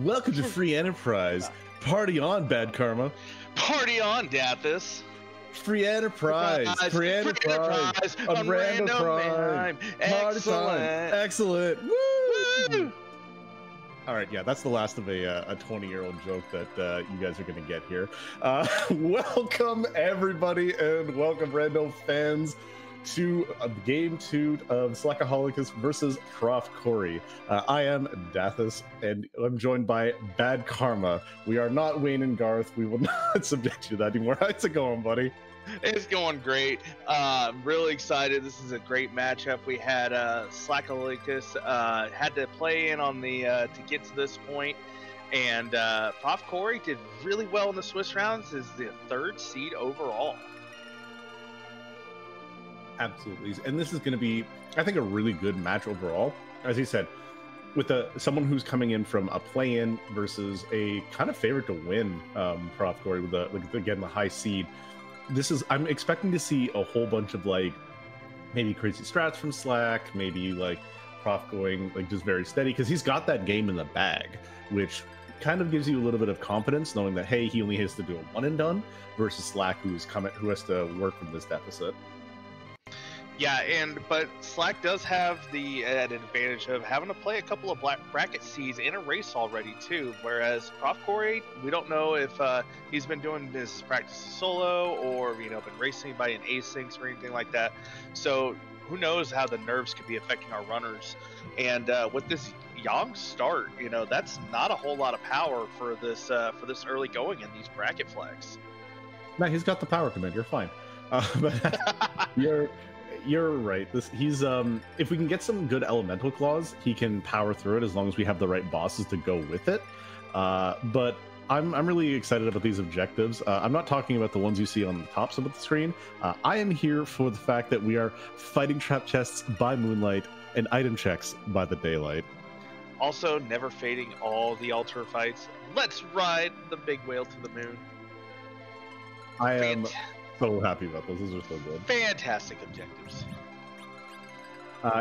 Welcome to Free Enterprise. Party on, Bad Karma. Party on, Dathis. Free Enterprise. Free Enterprise. On Random Prime. Excellent. Excellent. Woo! Woo! All right, yeah, that's the last of a 20-year-old joke that you guys are going to get here. Welcome, everybody, and welcome, Rando fans, to Game 2 of Slackaholicus versus profcory. I am Dathis, and I'm joined by Bad Karma. We are not Wayne and Garth. We will not subject you to that anymore. How's it going, buddy? It's going great. I'm really excited. This is a great matchup. We had Slackaholicus had to play in on the to get to this point, and profcory did really well in the Swiss rounds. Is the 3rd seed overall. Absolutely, and this is going to be, I think, a really good match overall. As he said, with someone who's coming in from a play-in versus a kind of favorite to win, profcory with again the high seed. I'm expecting to see a whole bunch of maybe crazy strats from Slack, maybe prof going just very steady, because he's got that game in the bag, which kind of gives you a little bit of confidence knowing that, hey, he only has to do a one and done versus Slack who has to work from this deficit. Yeah, but Slack does have the added advantage of having to play a couple of bracket seeds in a race already too, whereas profcory, we don't know if he's been doing his practice solo or been racing by an asyncs or anything like that. So who knows how the nerves could be affecting our runners. And with this young start, that's not a whole lot of power for this early going in these bracket flags. No, he's got the power command. You're fine. But You're right. He's if we can get some good elemental claws, he can power through it as long as we have the right bosses to go with it. But I'm really excited about these objectives. I'm not talking about the ones you see on the tops of the screen. I am here for the fact that we are fighting trap chests by moonlight and item checks by the daylight. Also, never fading all the altar fights. Let's ride the big whale to the moon. I am so happy about those. Those are so good. Fantastic objectives.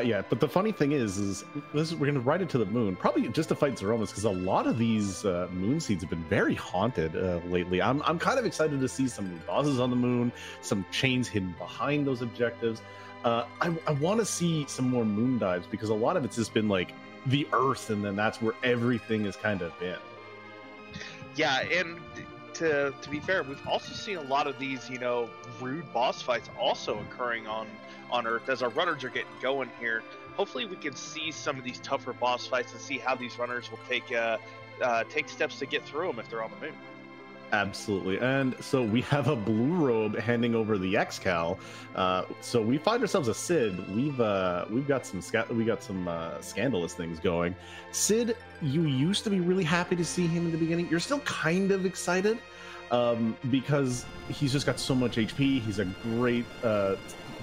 Yeah, but the funny thing is we're going to ride it to the moon, probably just to fight Zeromas, because a lot of these moon seeds have been very haunted lately. I'm kind of excited to see some new bosses on the moon, some chains hidden behind those objectives. I want to see some more moon dives, because a lot of it's just been the Earth, and then that's where everything has kind of been. Yeah, and to be fair, we've also seen a lot of these, rude boss fights also occurring on Earth as our runners are getting going here. Hopefully we can see some of these tougher boss fights and see how these runners will take steps to get through them if they're on the moon. Absolutely. And so we have a blue robe handing over the X-Cal. So we find ourselves a Sid. We've got some scandalous things going. Sid, you used to be really happy to see him in the beginning. You're still kind of excited because he's just got so much HP. He's a great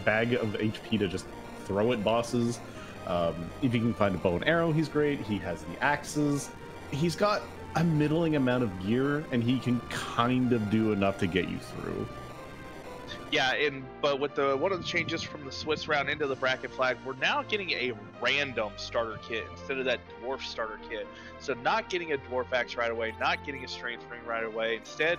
bag of HP to just throw at bosses. If you can find a bow and arrow, he's great. He has the axes. He's got a middling amount of gear, and he can kind of do enough to get you through. Yeah, but with one of the changes from the Swiss round into the bracket flag, we're now getting a random starter kit instead of that dwarf starter kit. So not getting a dwarf axe right away, not getting a strength ring right away. Instead,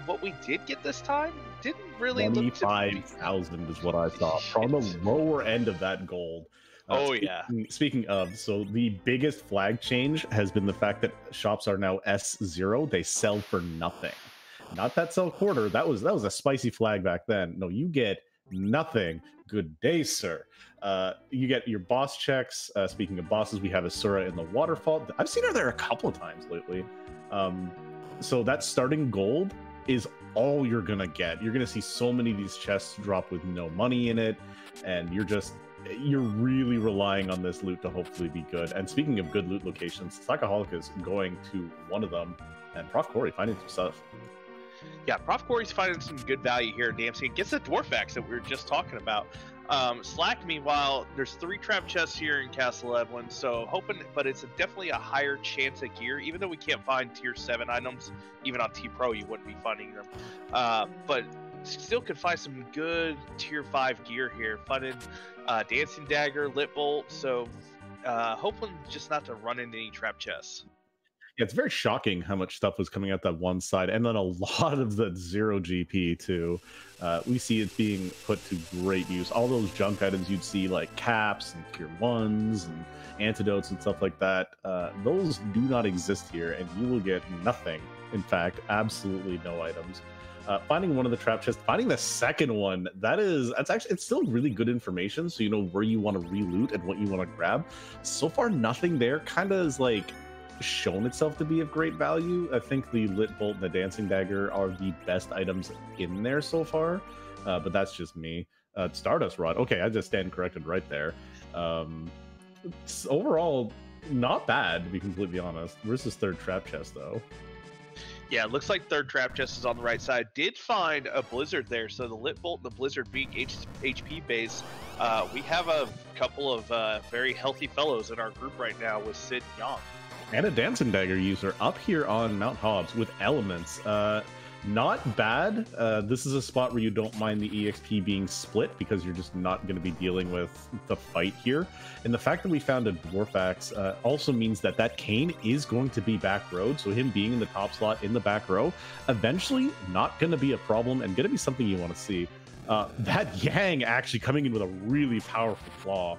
what we did get this time didn't really 25,000 is what I saw from the lower end of that gold. Speaking of, so the biggest flag change has been the fact that shops are now S0. They sell for nothing. Not that sell quarter. That was a spicy flag back then. No, you get nothing. Good day, sir. You get your boss checks. Speaking of bosses, we have Asura in the waterfall. I've seen her there a couple of times lately. So that starting gold is all you're gonna get. You're gonna see so many of these chests drop with no money in it, and you're really relying on this loot to hopefully be good. And speaking of good loot locations, Slackaholicus going to one of them, and profcory finding some stuff. Yeah, profcory's finding some good value here. Dempsey gets the dwarf axe that we were just talking about. Slack, meanwhile, there's 3 trap chests here in Castle Evelyn, so but it's definitely a higher chance of gear, even though we can't find tier 7 items. Even on T-Pro, you wouldn't be finding them. But still could find some good tier 5 gear here. Finding Dancing Dagger, Lit Bolt, so hoping just not to run into any trap chests. Yeah, it's very shocking how much stuff was coming out that one side, and then a lot of the 0 GP too. We see it being put to great use. All those junk items you'd see, like caps and tier 1s and antidotes and stuff like that, those do not exist here, and you will get nothing. In fact, absolutely no items. Finding one of the trap chests, finding the second one, it's still really good information, so you know where you want to re-loot and what you want to grab. So far, nothing there kind of is like shown itself to be of great value. I think the Lit Bolt and the Dancing Dagger are the best items in there so far, but that's just me. Stardust Rod, okay, I just stand corrected right there. Overall, not bad, to be completely honest. Where's this third trap chest, though? Yeah, it looks like third trap chest is on the right side. Did find a Blizzard there, so the Lit Bolt and the Blizzard Beak HP base. We have a couple of very healthy fellows in our group right now with Sid and Yang. And a Dancing Dagger user up here on Mount Hobbs with elements. Not bad. This is a spot where you don't mind the EXP being split because you're just not going to be dealing with the fight here. And the fact that we found a Dwarf Axe also means that that Cane is going to be back road. So him being in the top slot in the back row, eventually not going to be a problem and going to be something you want to see. That Yang actually coming in with a really powerful claw.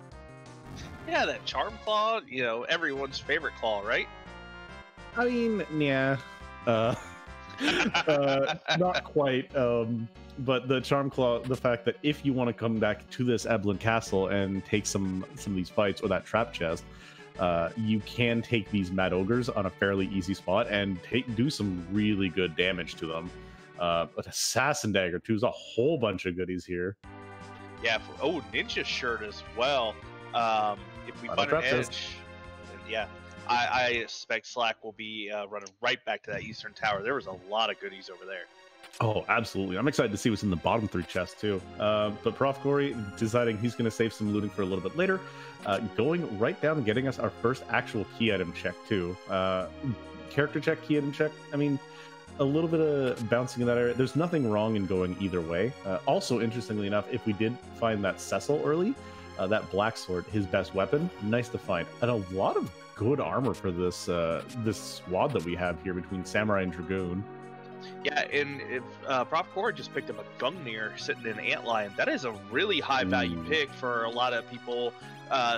Yeah, that Charm Claw, you know, everyone's favorite claw, right? I mean, yeah. Not quite. But the Charm Claw, the fact that if you want to come back to this Eblin Castle and take some of these fights or that trap chest, you can take these Mad Ogres on a fairly easy spot and do some really good damage to them. But Assassin Dagger too is a whole bunch of goodies here. Yeah. Ninja Shirt as well. If we find an edge, yeah, I expect Slack will be running right back to that Eastern Tower. There was a lot of goodies over there. Oh, absolutely. I'm excited to see what's in the bottom 3 chests, too. But profcory deciding he's going to save some looting for a little bit later. Going right down and getting us our first actual key item check, too. Character check, key item check. I mean, a little bit of bouncing in that area. There's nothing wrong in going either way. Also, interestingly enough, if we did find that Cecil early, that black sword, his best weapon, nice to find. And a lot of good armor for this this squad that we have here between Samurai and Dragoon. Yeah, and if profcory just picked up a Gungnir sitting in Antlion, that is a really high value pick for a lot of people.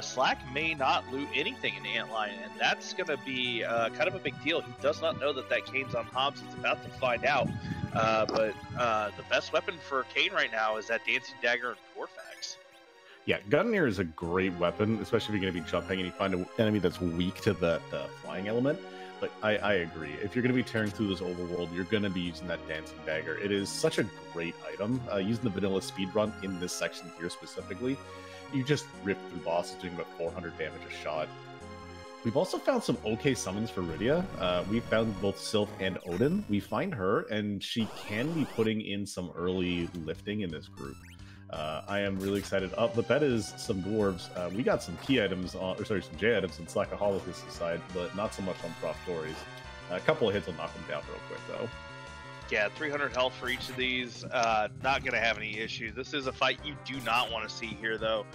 Slack may not loot anything in Antlion, and that's going to be kind of a big deal. He does not know that Cane's on Hobbs. He's about to find out. But the best weapon for Cane right now is that Dancing Dagger and Dwarf Axe. Yeah, Gungnir is a great weapon, especially if you're going to be jumping and you find an enemy that's weak to that flying element. But I agree. If you're going to be tearing through this overworld, you're going to be using that Dancing Dagger. It is such a great item. Using the vanilla speedrun in this section here specifically, you just rip through bosses doing about 400 damage a shot. We've also found some okay summons for Rydia. We found both Sylph and Odin. We find her, and she can be putting in some early lifting in this group. I am really excited. But that is some dwarves. We got some key items, some J items on Slackaholicus' side, but not so much on profcory's. A couple of hits will knock them down real quick, though. Yeah, 300 health for each of these. Not going to have any issues. This is a fight you do not want to see here, though.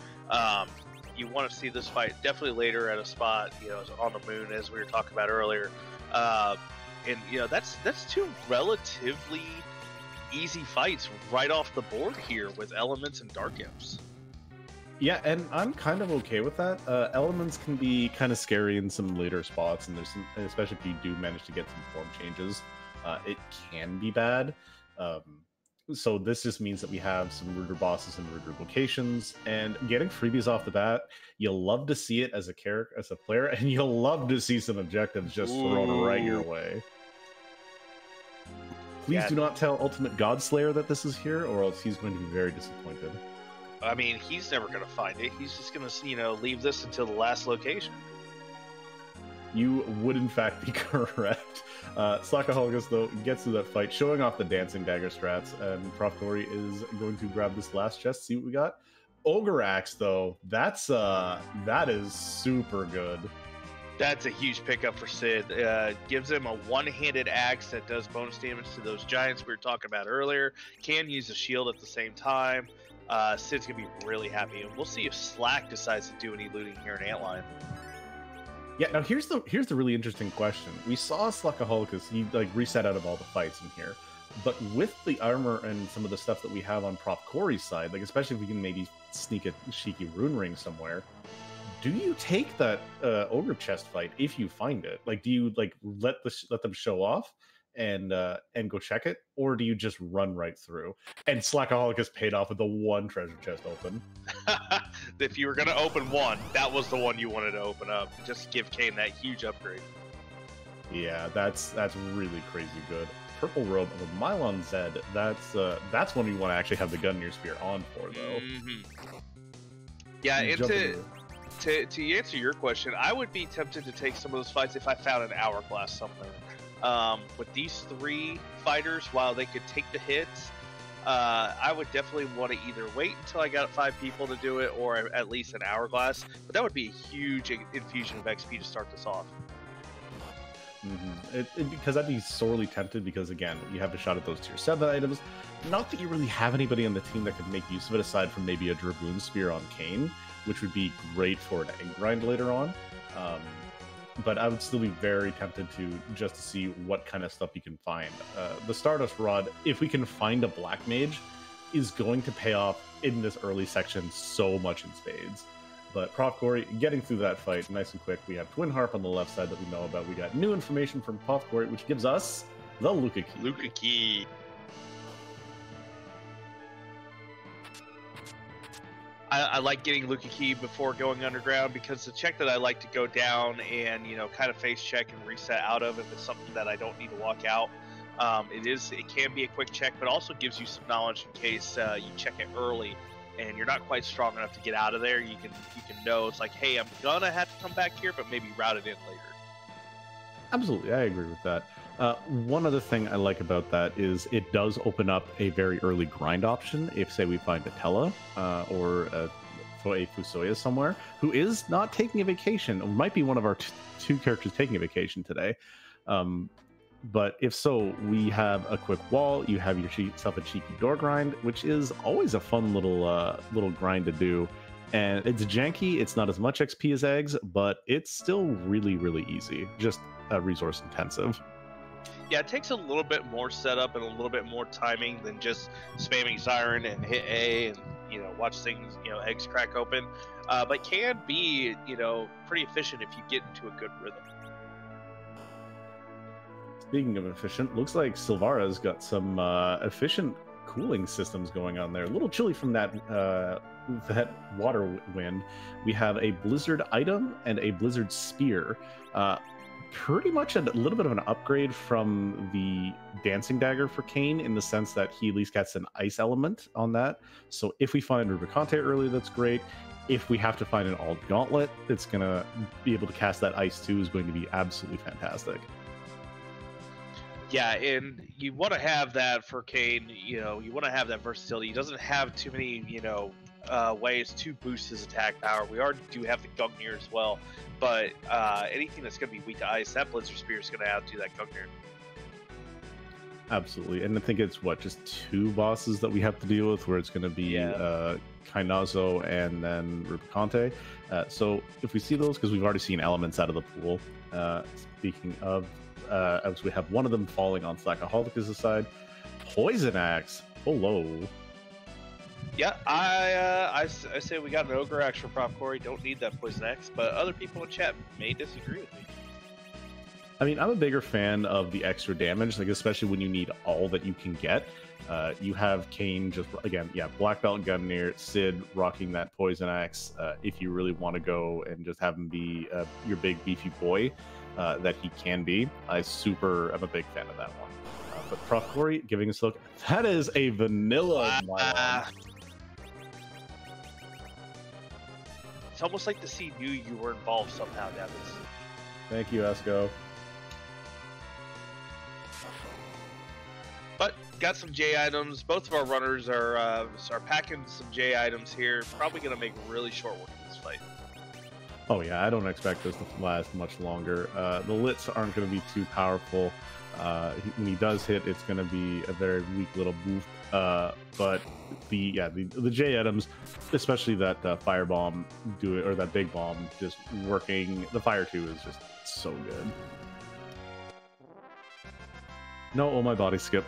You want to see this fight definitely later at a spot, you know, on the moon, as we were talking about earlier. And you know, that's 2 relatively easy fights right off the board here with Elements and Dark Imps. Yeah, and I'm kind of okay with that. Elements can be kind of scary in some later spots, and there's some, especially if you do manage to get some form changes, it can be bad. So this just means that we have some ruder bosses and ruder locations, and getting freebies off the bat, you'll love to see it as a character, as a player, and you'll love to see some objectives just thrown right your way. Please do not tell Ultimate Godslayer that this is here, or else he's going to be very disappointed. I mean, he's never going to find it. He's just going to, you know, leave this until the last location. You would, in fact, be correct. Slackaholicus, though, gets to that fight, showing off the Dancing Dagger strats, and profcory is going to grab this last chest, see what we got. Ogre Axe, though, that is super good. That's a huge pickup for Sid. Gives him a one-handed axe that does bonus damage to those giants we were talking about earlier. Can use a shield at the same time. Sid's going to be really happy. And we'll see if Slack decides to do any looting here in Antlion. Yeah, now here's the really interesting question. We saw Slackaholicus, he like reset out of all the fights in here. But with the armor and some of the stuff that we have on profcory's side, like especially if we can maybe sneak a cheeky rune ring somewhere, do you take that ogre chest fight if you find it? Like, do you like let them show off and go check it, or do you just run right through? And Slackaholicus paid off with the one treasure chest open. If you were gonna open one, that was the one you wanted to open up. Just give Kane that huge upgrade. Yeah, that's really crazy good. Purple robe of a Mylon Zed. That's one you want to actually have the Gungnir Spear on for, though. Yeah, and to answer your question, I would be tempted to take some of those fights if I found an hourglass somewhere. With these 3 fighters, while they could take the hits, I would definitely want to either wait until I got 5 people to do it, or at least an hourglass. But that would be a huge infusion of XP to start this off. Because I'd be sorely tempted, because again, you have a shot at those tier 7 items. Not that you really have anybody on the team that could make use of it aside from maybe a Dragoon Spear on Kane, which would be great for an egg grind later on. But I would still be very tempted to just to see what kind of stuff you can find. The Stardust Rod, if we can find a Black Mage, is going to pay off in this early section so much in spades. But profcory, getting through that fight nice and quick. We have Twin Harp on the left side that we know about. We got new information from profcory, which gives us the Luca Key. Luca Key. I like getting Luca Key before going underground, because the check that I like to go down and, you know, kind of face check and reset out of if it's something that I don't need to walk out. It can be a quick check, but also gives you some knowledge in case you check it early and you're not quite strong enough to get out of there. You can know it's like, hey, I'm gonna have to come back here, but maybe route it in later. Absolutely, I agree with that. One other thing I like about that is it does open up a very early grind option if, say, we find a Tella or a Fusoya somewhere who is not taking a vacation, or might be one of our 2 characters taking a vacation today. But if so, we have a quick wall. You have yourself a cheeky door grind, which is always a fun little grind to do. And it's janky. It's not as much XP as eggs, but it's still really, really easy. Just resource intensive. Yeah, it takes a little bit more setup and a little bit more timing than just spamming Siren and hit A and, you know, watch things, you know, eggs crack open. But can be, you know, pretty efficient if you get into a good rhythm. Speaking of efficient, looks like Silvara's got some efficient cooling systems going on there. A little chilly from that water wind. We have a blizzard item and a blizzard spear. Pretty much a little bit of an upgrade from the dancing dagger for Kane, in the sense that he at least gets an ice element on that. So if we find Rubicante early, that's great. If we have to find an alt gauntlet that's gonna be able to cast that ice too, is going to be absolutely fantastic. Yeah, and you want to have that for Kane. You know, you want to have that versatility. He doesn't have too many, you know, ways to boost his attack power. We already do have the Gungnir as well, but anything that's going to be weak to ice, that Blizzard Spear is going to add to that Gungnir. Absolutely, and I think it's just 2 bosses that we have to deal with, where it's going to be Kainazo and then Rubicante. So if we see those, because we've already seen elements out of the pool. Speaking of, as we have one of them falling on Slackaholicus' side, Poison Axe. Hello. Yeah, I say we got an Ogre Axe for profcory. Don't need that Poison Axe, but other people in chat may disagree with me. I mean, I'm a bigger fan of the extra damage, like especially when you need all that you can get. You have Kane just, again, Black Belt Gungnir, Sid rocking that Poison Axe. If you really want to go and just have him be your big beefy boy that he can be, I'm a big fan of that one. But profcory giving us a look, that is a vanilla Mylon. It's almost like the sea knew you were involved somehow, Davis. Thank you, Esco. But got some J items. Both of our runners are packing some J items here. Probably going to make really short work of this fight. Oh yeah, I don't expect this to last much longer. The lits aren't going to be too powerful. When he does hit, it's going to be a very weak little boof. But the J items, especially that firebomb or that big bomb just working. The fire 2 is just so good. No, oh my body skip.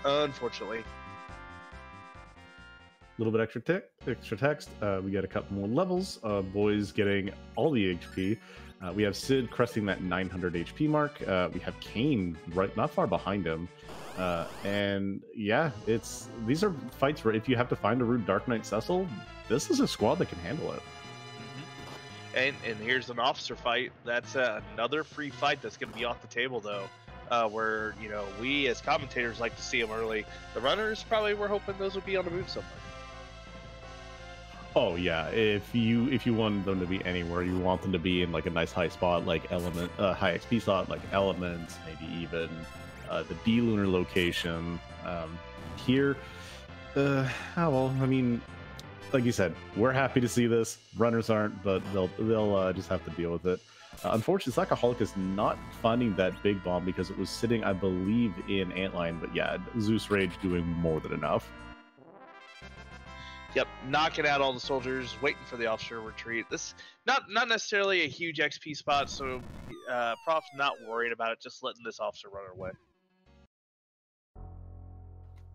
Unfortunately. A little bit extra text. We get a couple more levels. Boys getting all the HP. We have Sid cresting that 900 HP mark. We have Kane right not far behind him. And yeah, these are fights where if you have to find a rude Dark Knight Cecil, this is a squad that can handle it. And here's an officer fight. That's another free fight that's going to be off the table, though. Where, you know, we as commentators like to see them early. The runners probably were hoping those would be on the move somewhere. Oh yeah, if you want them to be anywhere, you want them to be in like a nice high spot, like high XP spot, like Elements, maybe even the D Lunar location. Here, oh well, I mean, like you said, we're happy to see this. Runners aren't, but they'll just have to deal with it. Unfortunately, Slackaholicus is not finding that big bomb because it was sitting, I believe, in Antline. But yeah, Zeus Rage doing more than enough. Yep, knocking out all the soldiers, waiting for the officer retreat. This not necessarily a huge XP spot, so Prof's not worried about it, just letting this officer run away.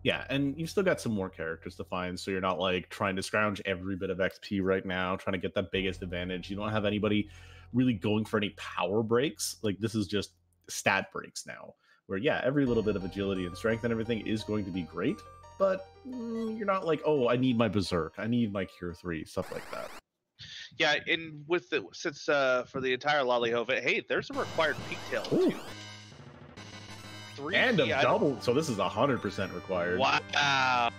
Yeah, and you've still got some more characters to find, so you're not like trying to scrounge every bit of XP right now, trying to get that biggest advantage. You don't have anybody really going for any power breaks. Like, this is just stat breaks now, where yeah, every little bit of agility and strength and everything is going to be great, but you're not like, oh, I need my Berserk, I need my Cure 3, stuff like that. Yeah, and with the since for the entire Lali-Ho, hey, there's a required pigtail too. 3 and a double, so this is 100% required. Wow.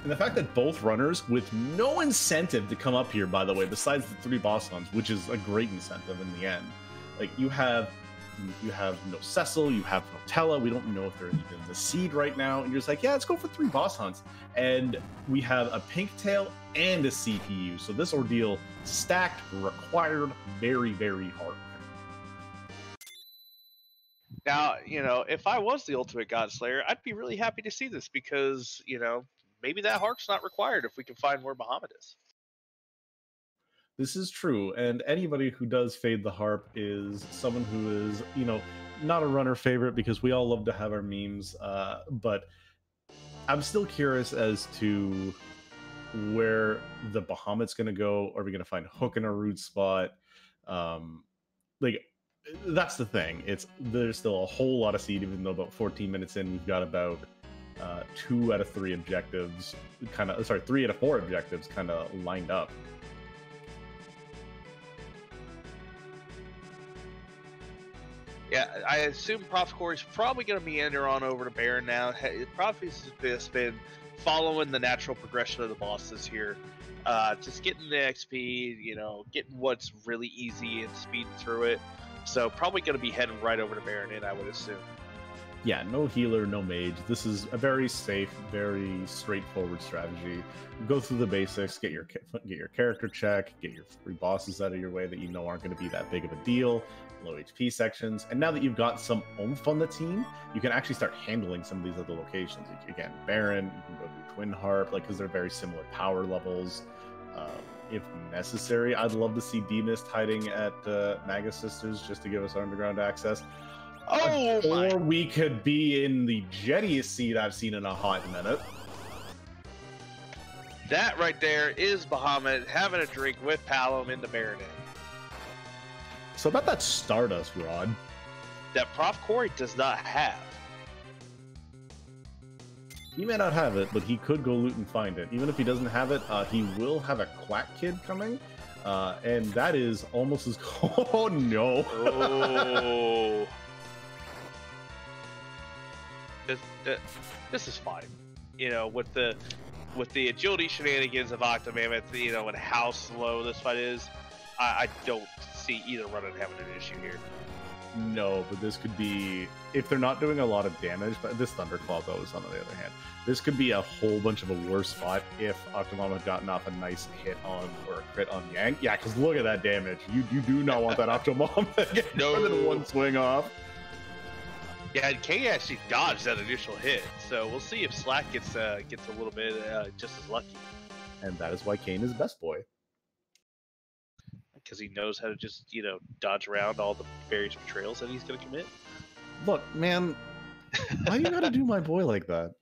And the fact that both runners, with no incentive to come up here, by the way, besides the 3 boss hunts, which is a great incentive in the end. Like, you have no Cecil, you have no Tella, we don't know if they're even the seed right now, and you're just like, yeah, let's go for 3 boss hunts. And we have a pink tail and a CPU, so this ordeal stacked, required, very, very hard. Now, you know, if I was the Ultimate God Slayer, I'd be really happy to see this because, you know, maybe that harp's not required if we can find where Bahamut is. This is true, and anybody who does fade the harp is someone who is, you know, not a runner favorite because we all love to have our memes, but I'm still curious as to where the Bahamut's going to go. Are we going to find Hook in a root spot? Like, that's the thing. There's still a whole lot of seed, even though about 14 minutes in, we've got about 2 out of 3 objectives, 3 out of 4 objectives kind of lined up. Yeah, I assume profcory's probably going to meander on over to Baron now. Prof has just been following the natural progression of the bosses here. Just getting the XP, you know, getting what's really easy and speeding through it. So probably going to be heading right over to Baron, I would assume. Yeah, no healer, no mage. This is a very safe, very straightforward strategy. Go through the basics, get your character check, get your 3 bosses out of your way that you know aren't going to be that big of a deal, low HP sections. And now that you've got some oomph on the team, you can actually start handling some of these other locations. Again, Baron, you can go to Twin Harp, like, because they're very similar power levels. If necessary, I'd love to see D-Mist hiding at Magus Sisters just to give us underground access. Or we could be in the jettiest seed I've seen in a hot minute. That right there is Bahamut having a drink with Palom in the Baronet. So about that Stardust Rod that profcory does not have. He may not have it, but he could go loot and find it. Even if he doesn't have it, he will have a Quack Kid coming. And that is almost as... Oh, no. Oh. This is fine. You know, with the agility shenanigans of Octomammoth, you know, and how slow this fight is, I don't see either runner having an issue here. No, but this could be, if they're not doing a lot of damage, but this Thunderclaw though is on the other hand. This could be a whole bunch of a worse spot if Octomama had gotten off a nice hit on or a crit on Yang. Yeah, because look at that damage. You do not want that Octomama to get more than 1 swing off. Yeah, and K actually dodged that initial hit, so we'll see if Slack gets a little bit just as lucky. And that is why Kane is best boy. Because he knows how to just, dodge around all the various betrayals that he's going to commit. Look, man, why you gotta do my boy like that?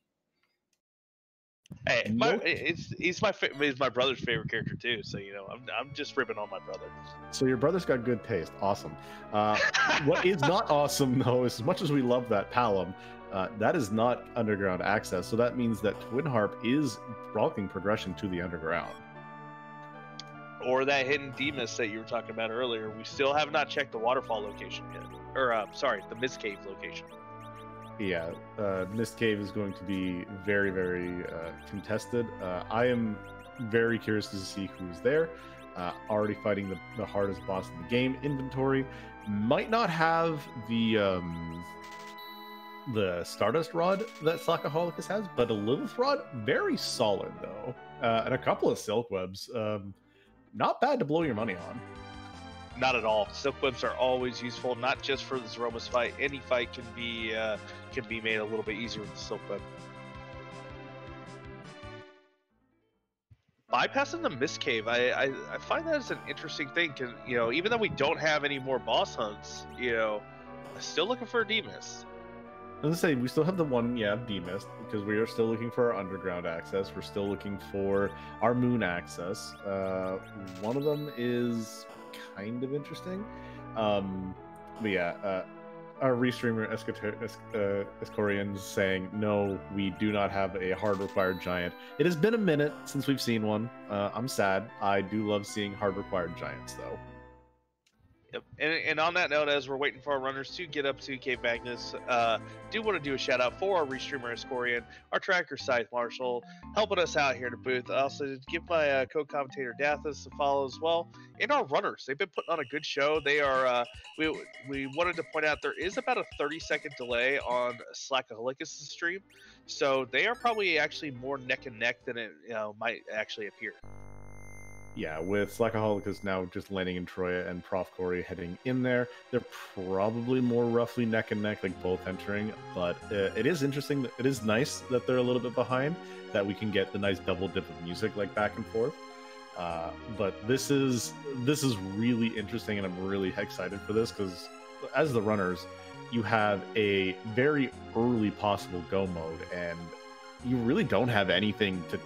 Hey, he's my brother's favorite character too. So I'm just ripping on my brother. So your brother's got good taste. Awesome. What is not awesome though is, as much as we love that Palom, that is not underground access. So that means that Twin Harp is blocking progression to the underground. Or that hidden Demus that you were talking about earlier. We still have not checked the waterfall location yet. Or sorry, the Mist Cave location. Yeah, Mist Cave is going to be very, very contested. I am very curious to see who's there. Already fighting the hardest boss in the game. Inventory might not have the Stardust Rod that Slackaholicus has, but a Lilith Rod, very solid though. And a couple of Silk Webs, not bad to blow your money on. Not at all. Silk Webs are always useful, not just for the Zeromus fight. Any fight can be made a little bit easier with the Silk Web. Bypassing the Mist Cave, I find that as an interesting thing, because even though we don't have any more boss hunts, I'm still looking for a D-Mist. I was gonna say, we still have the one, D-Mist, because we are still looking for our underground access. We're still looking for our moon access. One of them is kind of interesting. But yeah, our restreamer Escorian saying, no, we do not have a hard required giant. It has been a minute since we've seen one. I'm sad. I do love seeing hard required giants, though. Yep. And on that note, as we're waiting for our runners to get up to Cave Magnus, do want to do a shout out for our restreamer Escorian, our tracker Scythe Marshall, helping us out here at the booth. Also, give my co-commentator Dathis a follow as well. And our runners, they've been putting on a good show. They are. We wanted to point out there is about a 30-second delay on Slackaholicus' stream, so they are probably actually more neck and neck than it might actually appear. Yeah, with Slackaholicus now just landing in Troya and profcory heading in there, they're probably more roughly neck and neck, like both entering. But it is interesting. It is nice that they're a little bit behind, that we can get the nice double dip of music like back and forth. But this is really interesting, and I'm really excited for this, because as the runners, you have a very early possible go mode, and you really don't have anything to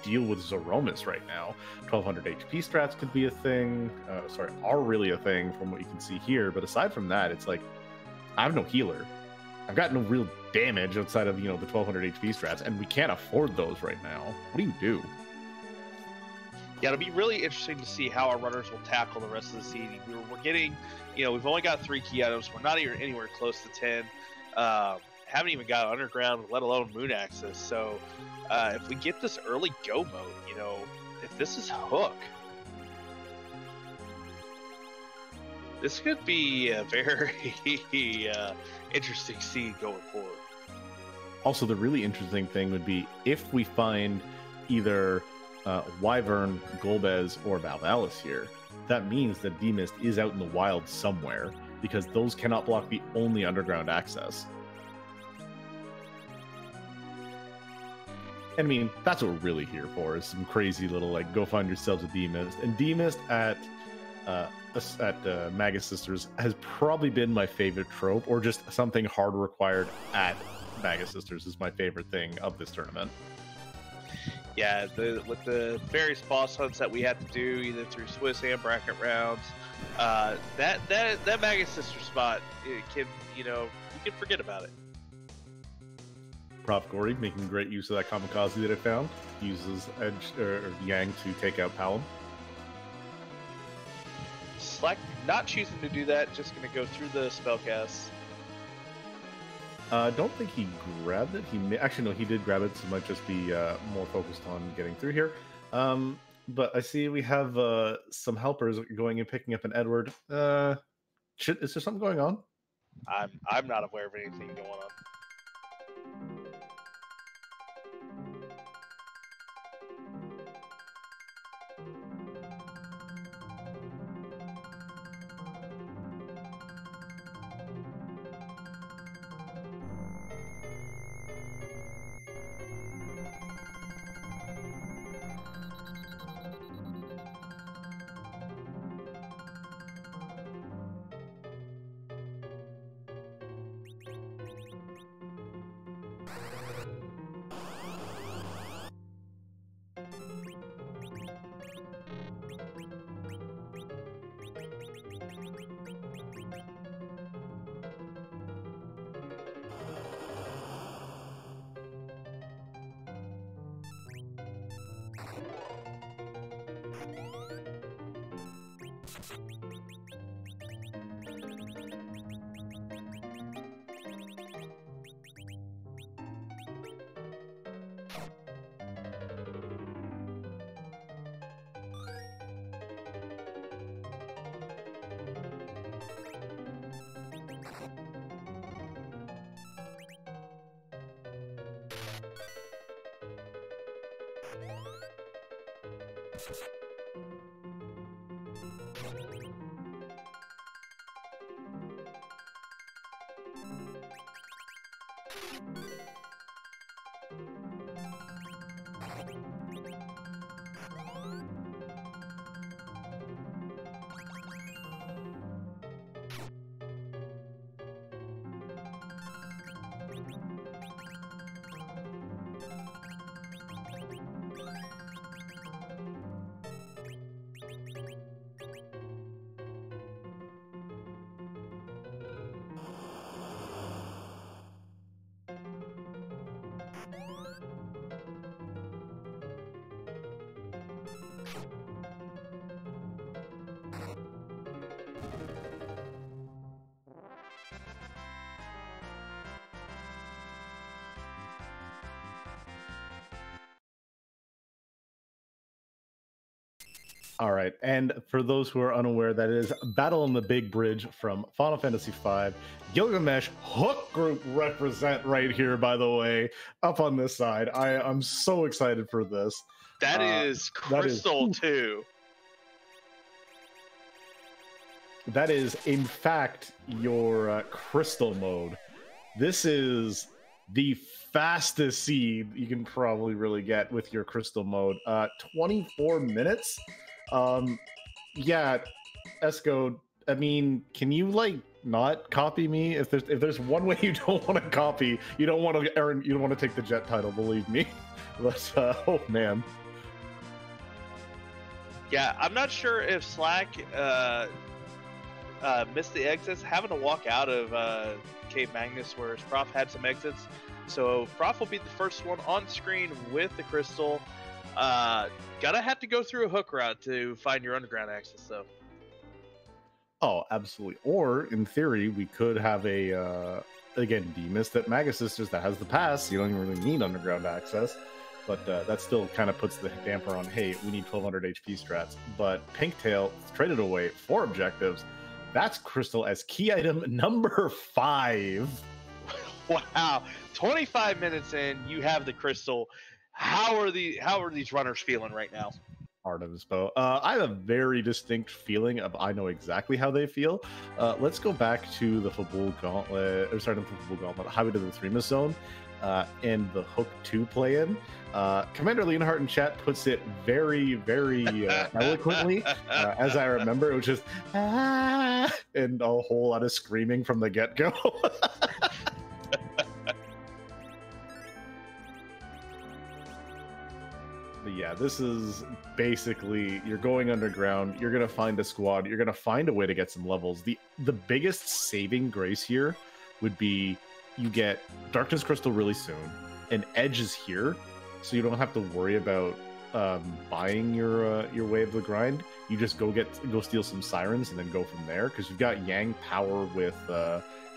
deal with Zeromus right now. 1200 HP strats could be a thing. Are really a thing from what you can see here. But aside from that, it's like, I have no healer. I've got no real damage outside of, the 1200 HP strats, and we can't afford those right now. What do you do? Yeah, it'll be really interesting to see how our runners will tackle the rest of the seeding. We're getting, we've only got 3 key items. We're not even anywhere close to 10. Haven't even got underground, let alone moon access. So if we get this early go mode, if this is Hook, this could be a very interesting seed going forward. Also, the really interesting thing would be if we find either Wyvern, Golbez, or Valvalis here. That means that D-Mist is out in the wild somewhere, because those cannot block the only underground access. And I mean, that's what we're really here for, is some crazy little, go find yourselves a D-Mist. And D-Mist at Magus Sisters has probably been my favorite trope, or just something hard required at Magus Sisters is my favorite thing of this tournament. Yeah, with the various boss hunts that we had to do, either through Swiss and bracket rounds, that Magus Sister spot, it can, you can forget about it. profcory making great use of that kamikaze that I found. Uses Edge or Yang to take out Palom. Slack not choosing to do that, just going to go through the spellcast. I don't think he grabbed it. Actually, no, he did grab it, so it might just be more focused on getting through here. But I see we have some helpers going and picking up an Edward. Is there something going on? I'm not aware of anything going on. All right, and for those who are unaware, that is Battle on the Big Bridge from Final Fantasy V. Gilgamesh Hook Group represent right here, by the way, up on this side. I'm so excited for this. That is Crystal too. That is, in fact, your Crystal mode. This is the fastest seed you can probably really get with your Crystal mode. 24 minutes. Yeah, Esco, I mean, can you like not copy me? If there's one way you don't want to copy, you don't want to take the jet title, believe me. But oh man. Yeah, I'm not sure if Slack missed the exits, having to walk out of Cave Magnus, where Prof had some exits. So Prof will be the first one on screen with the Crystal. Gotta have to go through a hook route to find your underground access, though. Oh, absolutely. Or in theory, we could have a again Demas that Magus Sisters that has the pass. You don't even really need underground access, but that still kind of puts the damper on. Hey, we need 1200 HP strats. But Pinktail traded away 4 objectives. That's Crystal as key item number 5. Wow, 25 minutes in, you have the Crystal. How are these runners feeling right now? Art of Dispo. I have a very distinct feeling of I know exactly how they feel. Let's go back to the Fabul Gauntlet, or sorry, not the Fabul Gauntlet, Highway to the Threema Zone, and the Hook 2 play-in. Commander Leonhardt in chat puts it very, very eloquently, as I remember. It was just, and a whole lot of screaming from the get-go. But yeah, this is basically, you're going underground, you're going to find a squad, you're going to find a way to get some levels. The biggest saving grace here would be you get Darkness Crystal really soon, and Edge is here, so you don't have to worry about buying your way of the grind. You just go steal some Sirens and then go from there, because you've got Yang power with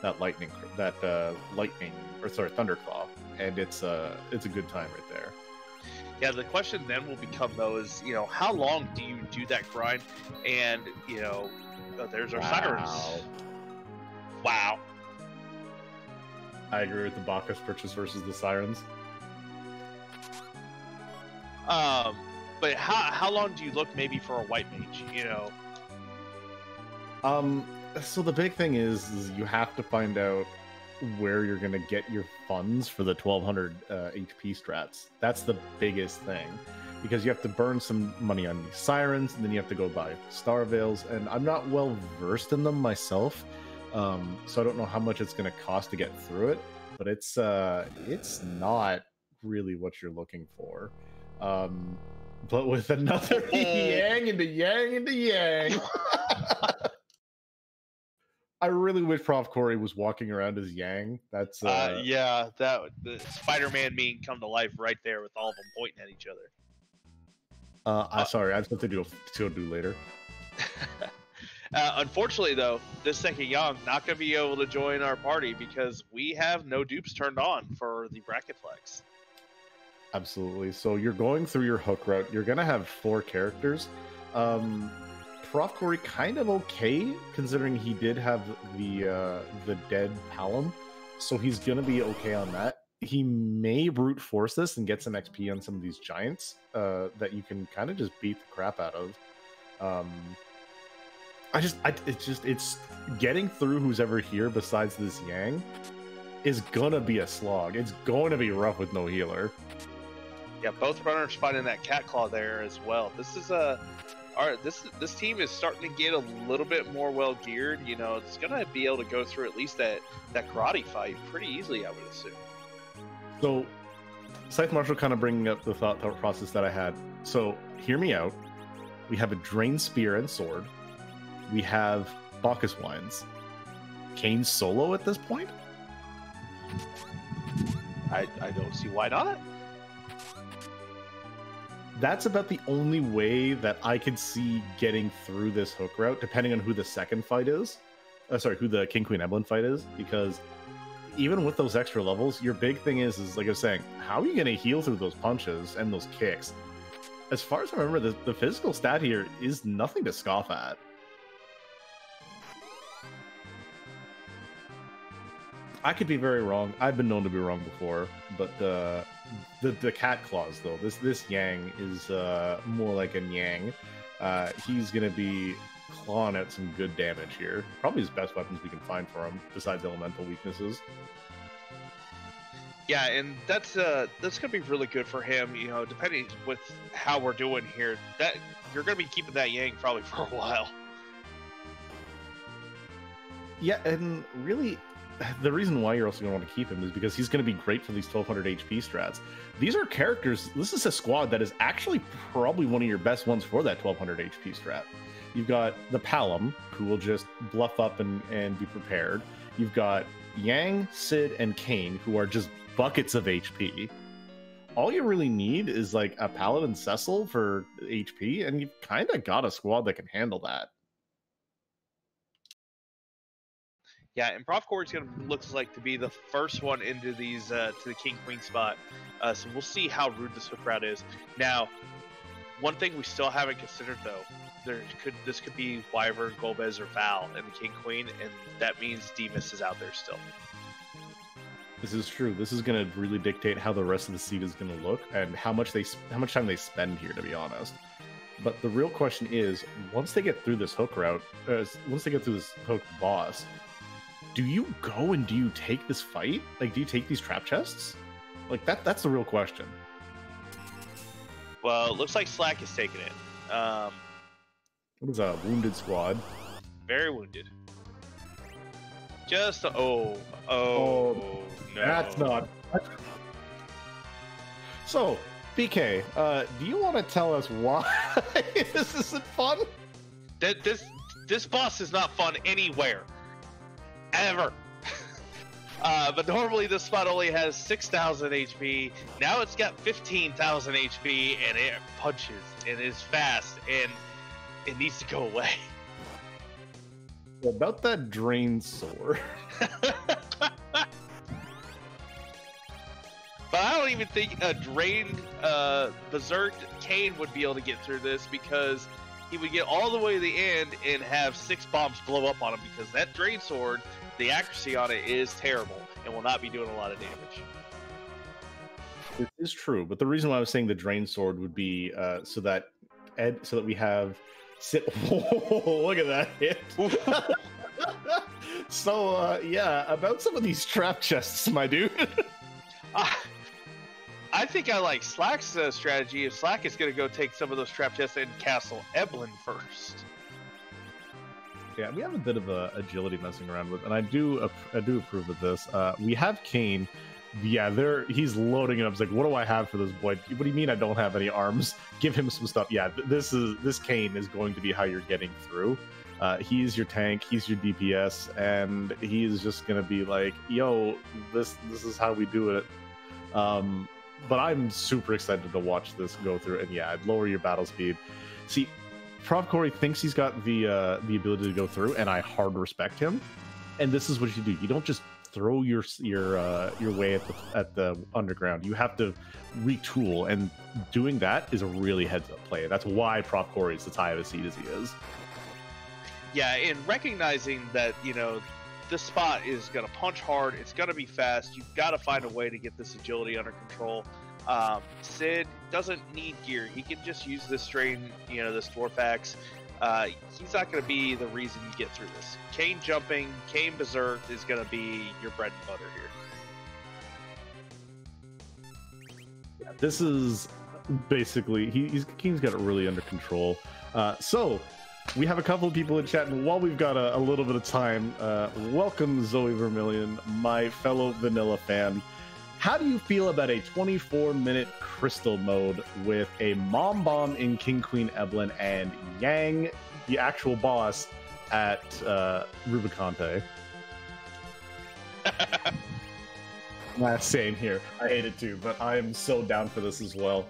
Thunderclaw, and it's a good time right there. Yeah, the question then will become, though, is, how long do you do that grind? And, there's our Sirens. Wow. I agree with the Bacchus purchase versus the Sirens. But how long do you look maybe for a white mage, So the big thing is you have to find out where you're going to get your funds for the 1200 HP strats. That's the biggest thing, because you have to burn some money on these Sirens, and then you have to go buy Star Veils, and I'm not well versed in them myself, so I don't know how much it's going to cost to get through it, but it's not really what you're looking for. But with another Yang into Yang into Yang. I really wish profcory was walking around as Yang. That's yeah, the Spider-Man meme come to life right there with all of them pointing at each other. Sorry, I have something to do later. Unfortunately, though, this second Yang not going to be able to join our party because we have no dupes turned on for the bracket flex. Absolutely. So you're going through your hook route. You're going to have 4 characters. profcory kind of okay, considering he did have the dead Palom. So he's going to be okay on that. He may brute force this and get some XP on some of these giants that you can kind of just beat the crap out of. It's getting through who's ever here besides this Yang is gonna be a slog. It's going to be rough with no healer. Yeah, both runners finding that cat claw there as well. This is this team is starting to get a little bit more well geared. You know, it's gonna be able to go through at least that karate fight pretty easily, I would assume. So, Scythe Marshall kind of bringing up the thought process that I had. So, hear me out. We have a Drain Spear and Sword. We have Bacchus Wines. Kane solo at this point? I don't see why not. That's about the only way that I could see getting through this hook route, depending on who the second fight is. Who the King Queen Evelyn fight is, because even with those extra levels, your big thing is like I was saying, how are you going to heal through those punches and those kicks? As far as I remember, the physical stat here is nothing to scoff at. I could be very wrong. I've been known to be wrong before, but the cat claws though, this Yang is more like a Yang. He's gonna be clawing out some good damage here. Probably his best weapons we can find for him, besides elemental weaknesses. Yeah, and that's gonna be really good for him. You know, depending with how we're doing here, that you're gonna be keeping that Yang probably for a while. Yeah, and really, the reason why you're also going to want to keep him is because he's going to be great for these 1200 HP strats. These are characters, this is a squad that is actually probably one of your best ones for that 1200 HP strat. You've got the Palom, who will just bluff up and be prepared. You've got Yang, Sid, and Kane, who are just buckets of HP. All you really need is like a Paladin Cecil for HP, and you've kind of got a squad that can handle that. Yeah, and profcory is going to looks like to be the first one into these to the King Queen spot. So we'll see how rude this hook route is. Now, one thing we still haven't considered though, this could be Wyvern, Golbez, or Val and the King Queen, and that means Demas is out there still. This is true. This is going to really dictate how the rest of the seed is going to look and how much time they spend here, to be honest. But the real question is, once they get through this hook route, once they get through this hook boss, do you go and do you take this fight? Like, do you take these trap chests? Like, that's the real question. Well, it looks like Slack is taking it. What is a wounded squad? Very wounded. Just no. That's not. So, BK, do you want to tell us why this isn't fun? This boss is not fun anywhere. Ever. But normally this spot only has 6,000 HP. Now it's got 15,000 HP, and it punches and is fast, and it needs to go away. About that drain sword. But I don't even think a drained berserk Kane would be able to get through this, because he would get all the way to the end and have 6 bombs blow up on him, because that drain sword, the accuracy on it is terrible and will not be doing a lot of damage. This is true, but the reason why I was saying the drain sword would be so that we have look at that hit. So yeah, about some of these trap chests, my dude. I think I like Slack's strategy. If Slack is going to go take some of those trap chests in Castle Eblin first. Yeah, we have a bit of agility messing around with, and I do approve of this. We have Kane. Yeah, he's loading it up. He's like, what do I have for this boy? What do you mean I don't have any arms? Give him some stuff. Yeah, this Kane is going to be how you're getting through. He's your tank, he's your DPS, and he's just gonna be like, yo, this is how we do it. But I'm super excited to watch this go through, and yeah, I'd lower your battle speed. See, profcory thinks he's got the ability to go through, and I hard respect him. And this is what you do. You don't just throw your way at the underground. You have to retool, and doing that is a really heads up play. That's why profcory is as high of a seed as he is. Yeah, and recognizing that, you know, this spot is going to punch hard, it's going to be fast, you've got to find a way to get this agility under control. Sid doesn't need gear, he can just use this strain, you know, this dwarf axe. He's not going to be the reason you get through this. Kane jumping, Kane berserk is going to be your bread and butter here. Yeah, this is basically, Kane's got it really under control. So we have a couple of people in chat, and while we've got a little bit of time, welcome Zoe Vermillion, my fellow vanilla fan. How do you feel about a 24-minute crystal mode with a mom bomb in King Queen Evelyn and Yang, the actual boss, at Rubicante? Same here. I hate it too, but I am so down for this as well.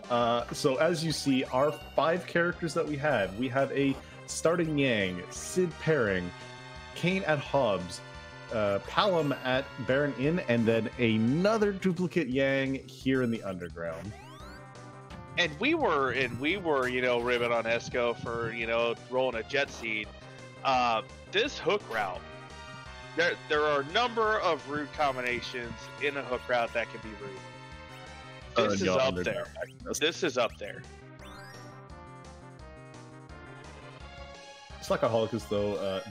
So as you see, our 5 characters that we have a starting Yang, Sid pairing, Kane at Hobbs, Palom at Baron Inn, and then another duplicate Yang here in the underground. And we were, you know, ribbing on Esco for, you know, rolling a jet seed. This hook route, there are a number of rude combinations in a hook route that can be rude. This is up there. This is up there. Slackaholicus, though,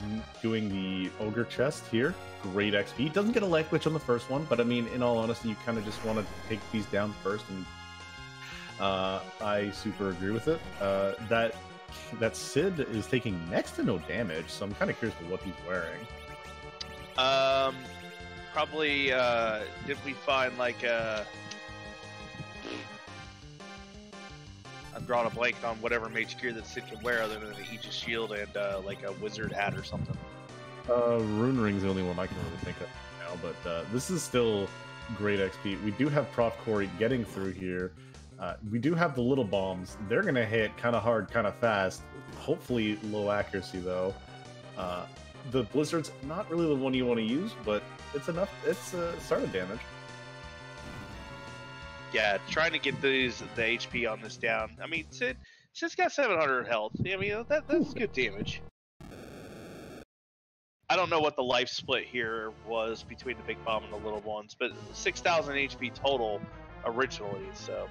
doing the ogre chest here, great XP. Doesn't get a life glitch on the first one, but I mean, in all honesty, you kind of just want to take these down first, and I super agree with it. That Sid is taking next to no damage, so I'm kind of curious what he's wearing. Probably, did we find like a... I'm drawing a blank on whatever mage gear that Sid can wear other than the Aegis shield and like a wizard hat or something. Rune Ring's the only one I can really think of now, but this is still great XP. We do have profcory getting through here. We do have the little bombs. They're going to hit kind of hard, kind of fast. Hopefully low accuracy, though. The Blizzard's not really the one you want to use, but it's enough. It's started damage. Yeah, trying to get the HP on this down. I mean, Sid's got 700 health. I mean, that's good damage. I don't know what the life split here was between the big bomb and the little ones, but 6,000 HP total originally, so...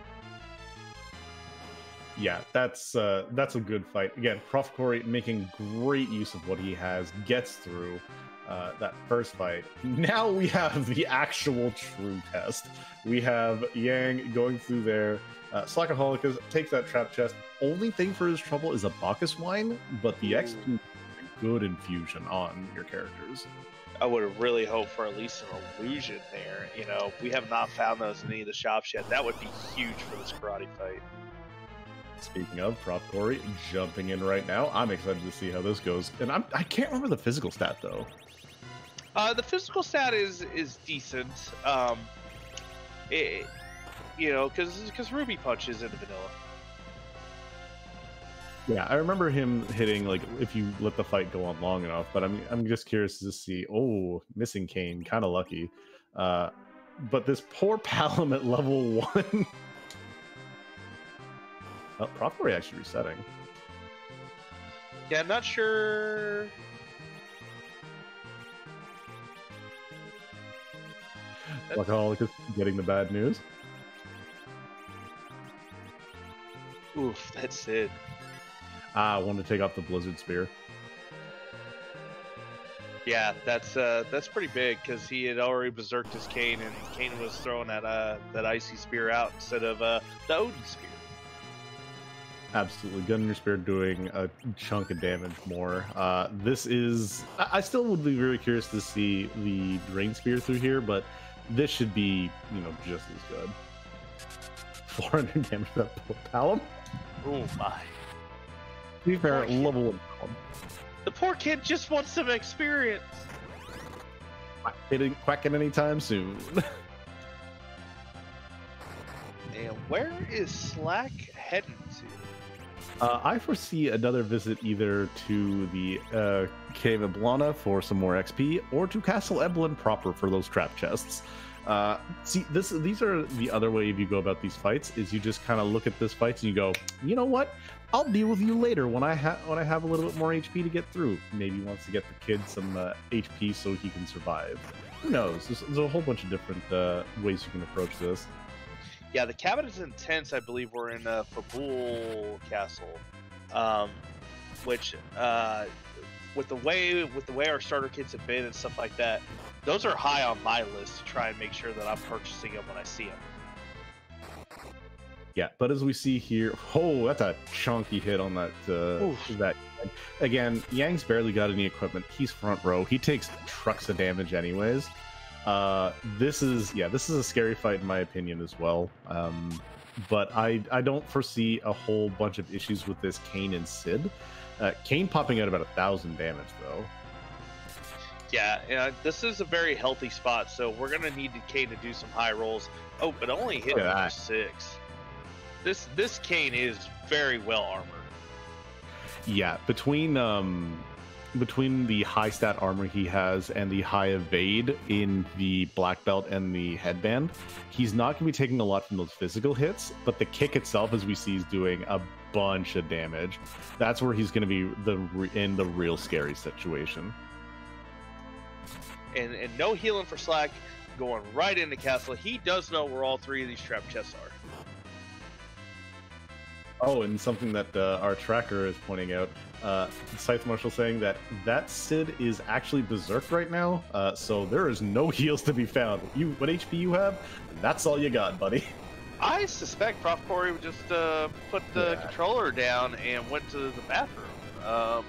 Yeah, that's a good fight. Again, profcory making great use of what he has, gets through that first fight. Now we have the actual true test. We have Yang going through there. Slackaholicus takes that trap chest. Only thing for his trouble is a Bacchus wine, but the XP is a good infusion on your characters. I would have really hoped for at least an illusion there. You know, we have not found those in any of the shops yet. That would be huge for this karate fight. Speaking of, profcory jumping in right now. I'm excited to see how this goes. And I can't remember the physical stat, though. The physical stat is decent. You know, because Ruby Punch is in vanilla. Yeah, I remember him hitting, like, if you let the fight go on long enough. But I'm just curious to see. Oh, missing Kane, kind of lucky. But this poor Palom at level 1. Oh, profcory actually resetting. Yeah, I'm not sure. Slackaholicus getting the bad news. Oof, that's it. I wanted to take off the Blizzard Spear. Yeah, that's pretty big because he had already berserked his Kane, and Kane was throwing that icy spear out instead of the Odin spear. Absolutely. Gun in your spear doing a chunk of damage more. This is... I still would be very curious to see the Drain Spear through here, but this should be, you know, just as good. 400 damage to that poor Palom. Oh my. To be fair, level 1 Palom. The poor kid just wants some experience. Hitting quacking anytime soon. And where is Slack heading to? I foresee another visit either to the Cave of Blana for some more XP, or to Castle Eblan proper for those trap chests. See, these are the other way if you go about these fights, is you just kind of look at this fight and you go, you know what? I'll deal with you later when I have a little bit more HP to get through. Maybe he wants to get the kid some HP so he can survive. Who knows? There's a whole bunch of different ways you can approach this. Yeah, the cabinets and tents, I believe, were in Fabul Castle, which with the way our starter kits have been and stuff like that, those are high on my list to try and make sure that I'm purchasing them when I see them. Yeah, but as we see here, oh, that's a chunky hit on that. That again, Yang's barely got any equipment. He's front row. He takes trucks of damage anyways. This is a scary fight in my opinion as well. But I don't foresee a whole bunch of issues with this Kane and Sid. Kane popping out about 1,000 damage though. Yeah, this is a very healthy spot, so we're gonna need Kane to do some high rolls. Oh, but only hit for 6. This Kane is very well armored. Yeah, between the high stat armor he has and the high evade in the black belt and the headband, he's not going to be taking a lot from those physical hits, but the kick itself, as we see, is doing a bunch of damage. That's where he's going to be in the real scary situation. And no healing for Slack, going right into Castle. He does know where all 3 of these trap chests are. Oh, and something that our tracker is pointing out, Scythe Marshal saying that Sid is actually berserk right now, so there is no heals to be found. What HP you have, that's all you got, buddy. I suspect profcory would just put the controller down and went to the bathroom.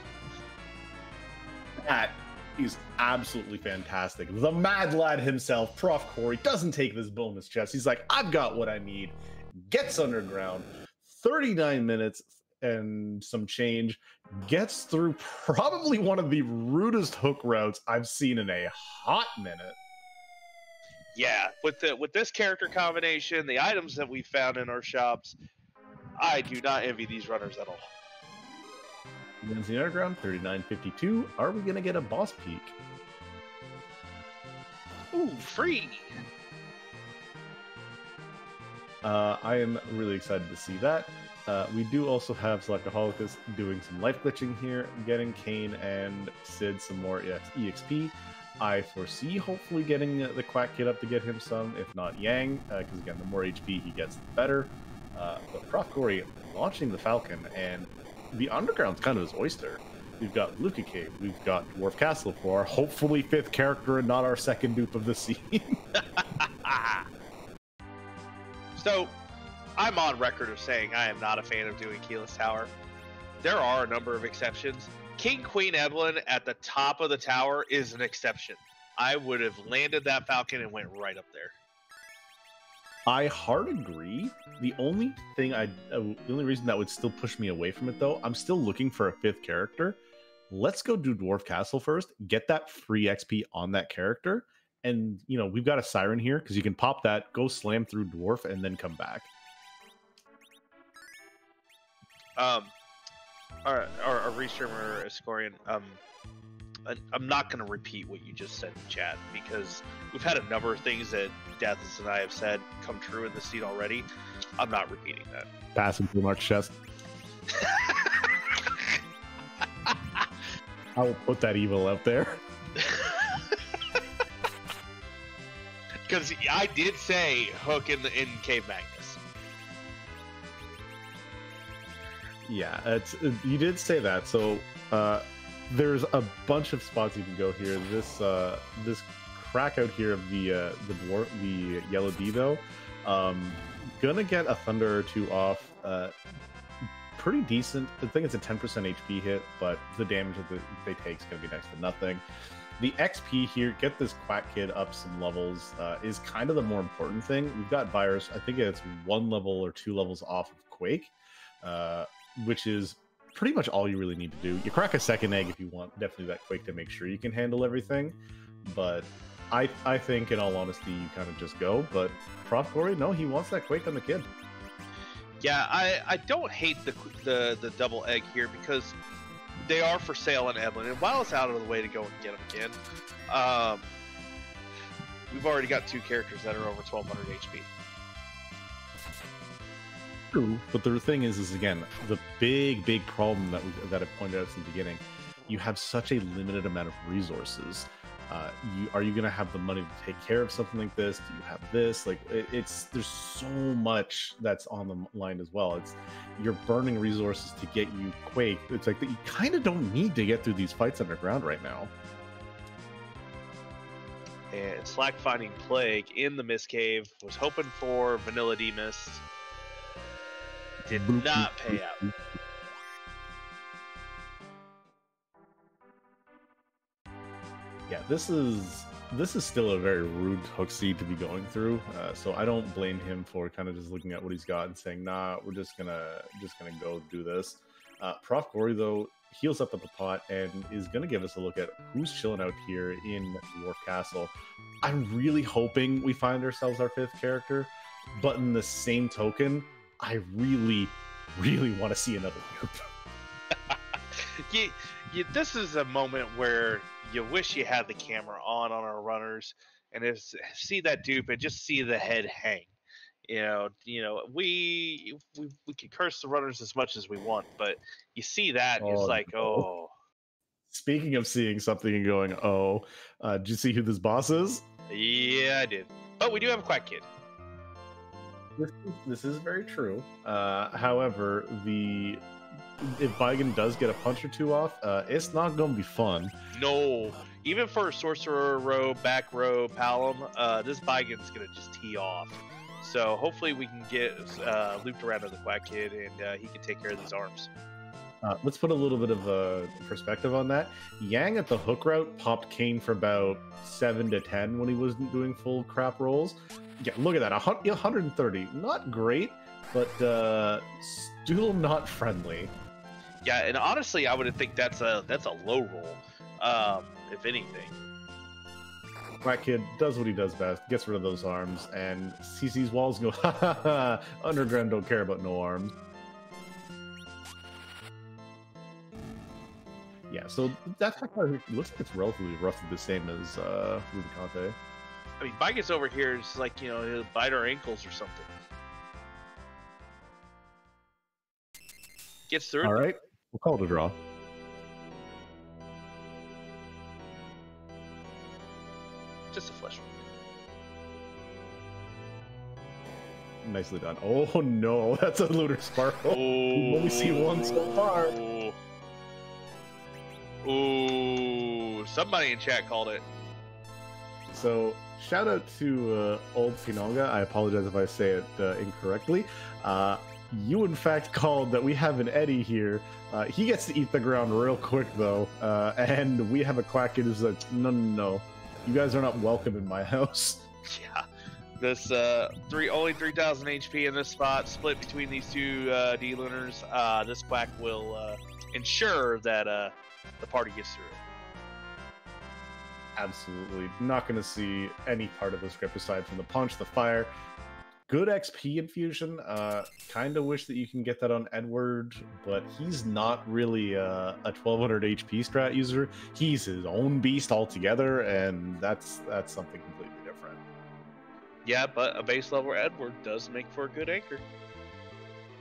That is absolutely fantastic. The mad lad himself, profcory, doesn't take this bonus chest. He's like, I've got what I need. Gets underground. 39 minutes and some change, gets through probably one of the rudest hook routes I've seen in a hot minute. Yeah, with this character combination, the items that we found in our shops, I do not envy these runners at all. Wins the underground, 39.52. Are we gonna get a boss peak? Ooh, free! I am really excited to see that. We do also have Slackaholicus doing some life glitching here, getting Kane and Sid some more EXP. I foresee hopefully getting the Quack Kid up to get him some, if not Yang, because again, the more HP he gets, the better. But profcory launching the Falcon, and the underground's kind of his oyster. We've got Luca Cave, we've got Dwarf Castle for our hopefully 5th character and not our 2nd dupe of the scene. So, I'm on record of saying I am not a fan of doing Keyless Tower. There are a number of exceptions. King Queen Eblan at the top of the tower is an exception. I would have landed that Falcon and went right up there. I hard agree. The only reason that would still push me away from it, though, I'm still looking for a 5th character. Let's go do Dwarf Castle first. Get that free XP on that character. And, you know, we've got a Siren here, because you can pop that, go slam through Dwarf, and then come back. Our restreamer, Escorian, I'm not going to repeat what you just said in chat, because we've had a number of things that Deaths and I have said come true in the scene already. I'm not repeating that. Passing through Mark's chest. I will put that evil out there. Because I did say hook in Cave Magnus. Yeah, you did say that. So there's a bunch of spots you can go here. This crack out here of the yellow Devo, gonna get a thunder or 2 off. Pretty decent. I think it's a 10% HP hit, but the damage that they take is gonna be next to nothing. The XP here, get this Quack Kid up some levels, is kind of the more important thing. We've got Virus. I think it's 1 level or 2 levels off of Quake, which is pretty much all you really need to do. You crack a 2nd egg if you want, definitely that Quake to make sure you can handle everything. But I think, in all honesty, you kind of just go. But profcory, no, he wants that Quake on the kid. Yeah, I don't hate the double egg here because they are for sale in Evelyn, and while it's out of the way to go and get them again, we've already got 2 characters that are over 1200 HP. True, but the thing is again, the big problem that I pointed out in the beginning, you have such a limited amount of resources. Are you gonna have the money to take care of something like this? Do you have this? Like, there's so much that's on the line as well. You're burning resources to get you Quake. It's like that you kind of don't need to get through these fights underground right now. And Slack finding Plague in the Mist Cave, was hoping for Vanilla D-Mist. Did not pay out. Yeah, this is still a very rude hook seed to be going through. So I don't blame him for kind of just looking at what he's got and saying, "Nah, we're just gonna go do this." profcory though heals up at the pot and is gonna give us a look at who's chilling out here in Dwarf Castle. I'm really hoping we find ourselves our 5th character, but in the same token, I really want to see another group. This is a moment where you wish you had the camera on our runners and see that dupe and just see the head hang. You know, we can curse the runners as much as we want, but you see that and it's like, oh. Speaking of seeing something and going, oh, did you see who this boss is? Yeah, I did. But we do have a Quack Kid. This is very true. However, if Vigan does get a punch or 2 off, it's not going to be fun. No. Even for Sorcerer row, back row, Palom, this Vigan's going to just tee off. So hopefully we can get looped around to the Quack Kid and he can take care of these arms. Let's put a little bit of a perspective on that. Yang at the hook route popped Kane for about 7 to 10 when he wasn't doing full crap rolls. Yeah, look at that, 130. Not great, but still not friendly. Yeah, and honestly, I would think that's a low roll, if anything. Quack Kid does what he does best, gets rid of those arms, and sees these walls and go, ha ha ha, Underground don't care about no arms. Yeah, so that looks like it's relatively roughly the same as Rubicante. I mean, Vigan's over here is like, you know, he'll bite our ankles or something. Gets through. All right, we'll call it a draw. Just a flesh wound. Nicely done. Oh no, that's a Lunar Sparkle. We've only seen one so far. Ooh, somebody in chat called it. So, shout out to Old Finonga. I apologize if I say it incorrectly. You, in fact, called that we have an Eddie here. He gets to eat the ground real quick, though. And we have a Quack Kid who's like, no. You guys are not welcome in my house. Yeah. This only 3,000 HP in this spot, split between these 2 D-Lunars. This Quack will ensure that the party gets through. Absolutely not going to see any part of the script aside from the punch, the fire. Good XP infusion. Kind of wish that you can get that on Edward, but he's not really a 1200 HP strat user. He's his own beast altogether, and that's something completely different. Yeah, but a base level Edward does make for a good anchor.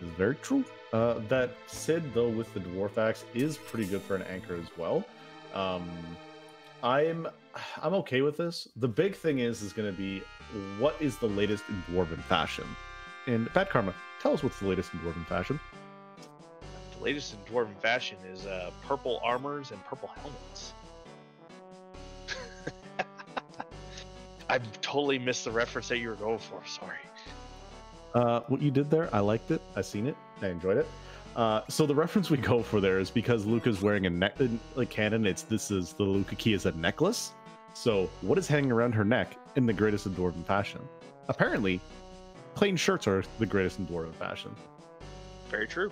Is very true. That Sid, though, with the Dwarf Axe is pretty good for an anchor as well. I'm okay with this. The big thing is going to be, what is the latest in Dwarven fashion? And Bad Karma, tell us what's the latest in Dwarven fashion. The latest in Dwarven fashion is purple armors and purple helmets. I totally missed the reference that you were going for. Sorry. What you did there, I liked it. I seen it. I enjoyed it. So the reference we go for there is because Luca's wearing a cannon. This is the Luca key is a necklace. So what is hanging around her neck in the greatest in Dwarven fashion? Apparently, plain shirts are the greatest in Dwarven fashion. Very true.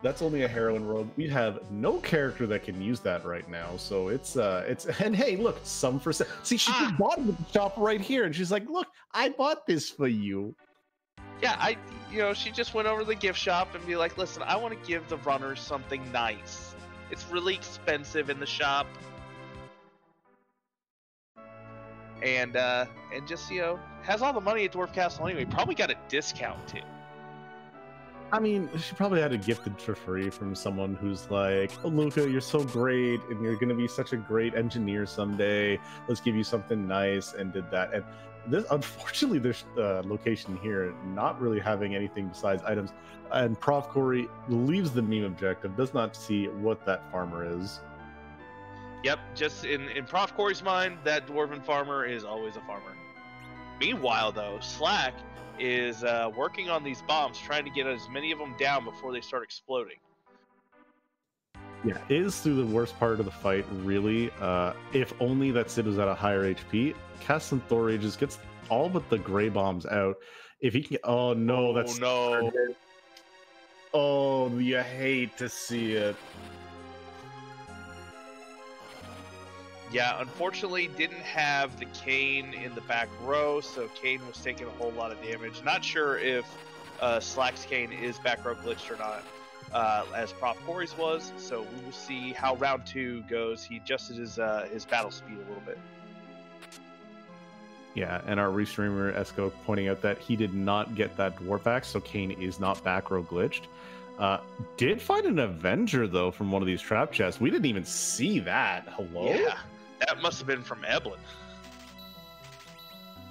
That's only a heroine robe. We have no character that can use that right now. So it's and hey, look, some for sale. See, she just bought it at the shop right here, and she's like, "Look, I bought this for you." Yeah, she just went over to the gift shop and be like, listen, I want to give the runners something nice. It's really expensive in the shop. And just, has all the money at Dwarf Castle anyway. Probably got a discount too. I mean, she probably had it gifted for free from someone who's like, oh, Luca, you're so great, and you're going to be such a great engineer someday. Let's give you something nice, and did that. And this, unfortunately, this location here not really having anything besides items. And profcory leaves the meme objective, does not see what that farmer is. Yep, just in profcory's mind, that dwarven farmer is always a farmer. Meanwhile, though, Slack is working on these bombs, trying to get as many of them down before they start exploding. Yeah, it is through the worst part of the fight, really. If only that Sid was at a higher HP. Castan Thorage just gets all but the gray bombs out. If he can, oh no, that's no. Oh, you hate to see it. Yeah, unfortunately, didn't have the Kane in the back row, so Kane was taking a whole lot of damage. Not sure if Slack's Kane is back row glitched or not, as profcory's was. So we will see how round 2 goes. He adjusted his battle speed a little bit. Yeah, and our restreamer Esco pointing out that he did not get that dwarf axe, so Kane is not back row glitched. Did find an Avenger though from one of these trap chests. We didn't even see that. Hello? Yeah, that must have been from Eblin.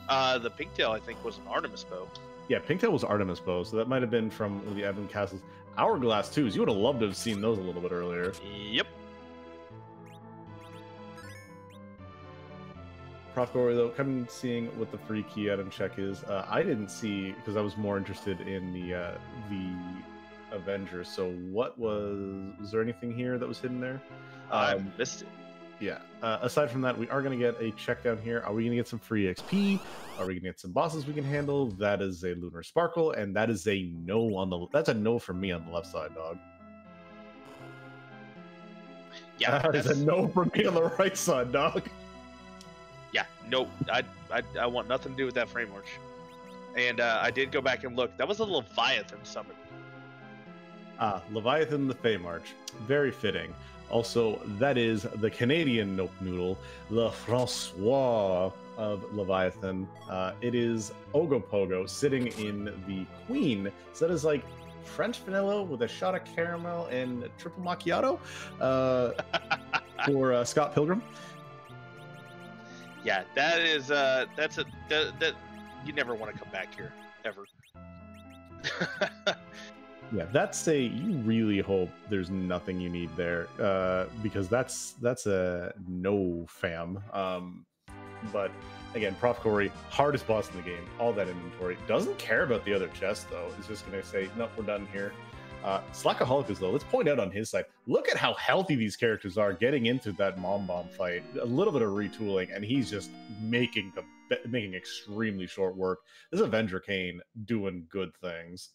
The Pinktail, I think, was an Artemis bow. Yeah, Pinktail was Artemis bow, so that might have been from the Eblin Castle's Hourglass twos. You would have loved to have seen those a little bit earlier. Yep. profcory though, come and seeing what the free key item check is. I didn't see because I was more interested in the Avengers. So what was there anything here that was hidden there? I missed it. Yeah. Aside from that, we are going to get a check down here. Are we going to get some free XP? Are we going to get some bosses we can handle? That is a Lunar Sparkle, and that is a no on the. That's a no for me on the left side, dog. Yeah, that is a no for me on the right side, dog. Yeah, no, I want nothing to do with that frame march. And I did go back and look. That was a Leviathan summon. Leviathan the Fey March. Very fitting. Also, that is the Canadian Nope Noodle, Le Francois of Leviathan. It is Ogopogo sitting in the Queen. So that is like French vanilla with a shot of caramel and triple macchiato for Scott Pilgrim. Yeah, that is that you never want to come back here ever. Yeah, that's you really hope there's nothing you need there, because that's a no fam. But again, profcory, hardest boss in the game, all that inventory, doesn't care about the other chests though. He's just gonna say, nope, we're done here. Slackaholicus though, let's point out on his side, look at how healthy these characters are getting into that mom bomb fight. A little bit of retooling, and he's just making extremely short work. This Avenger Kane doing good things.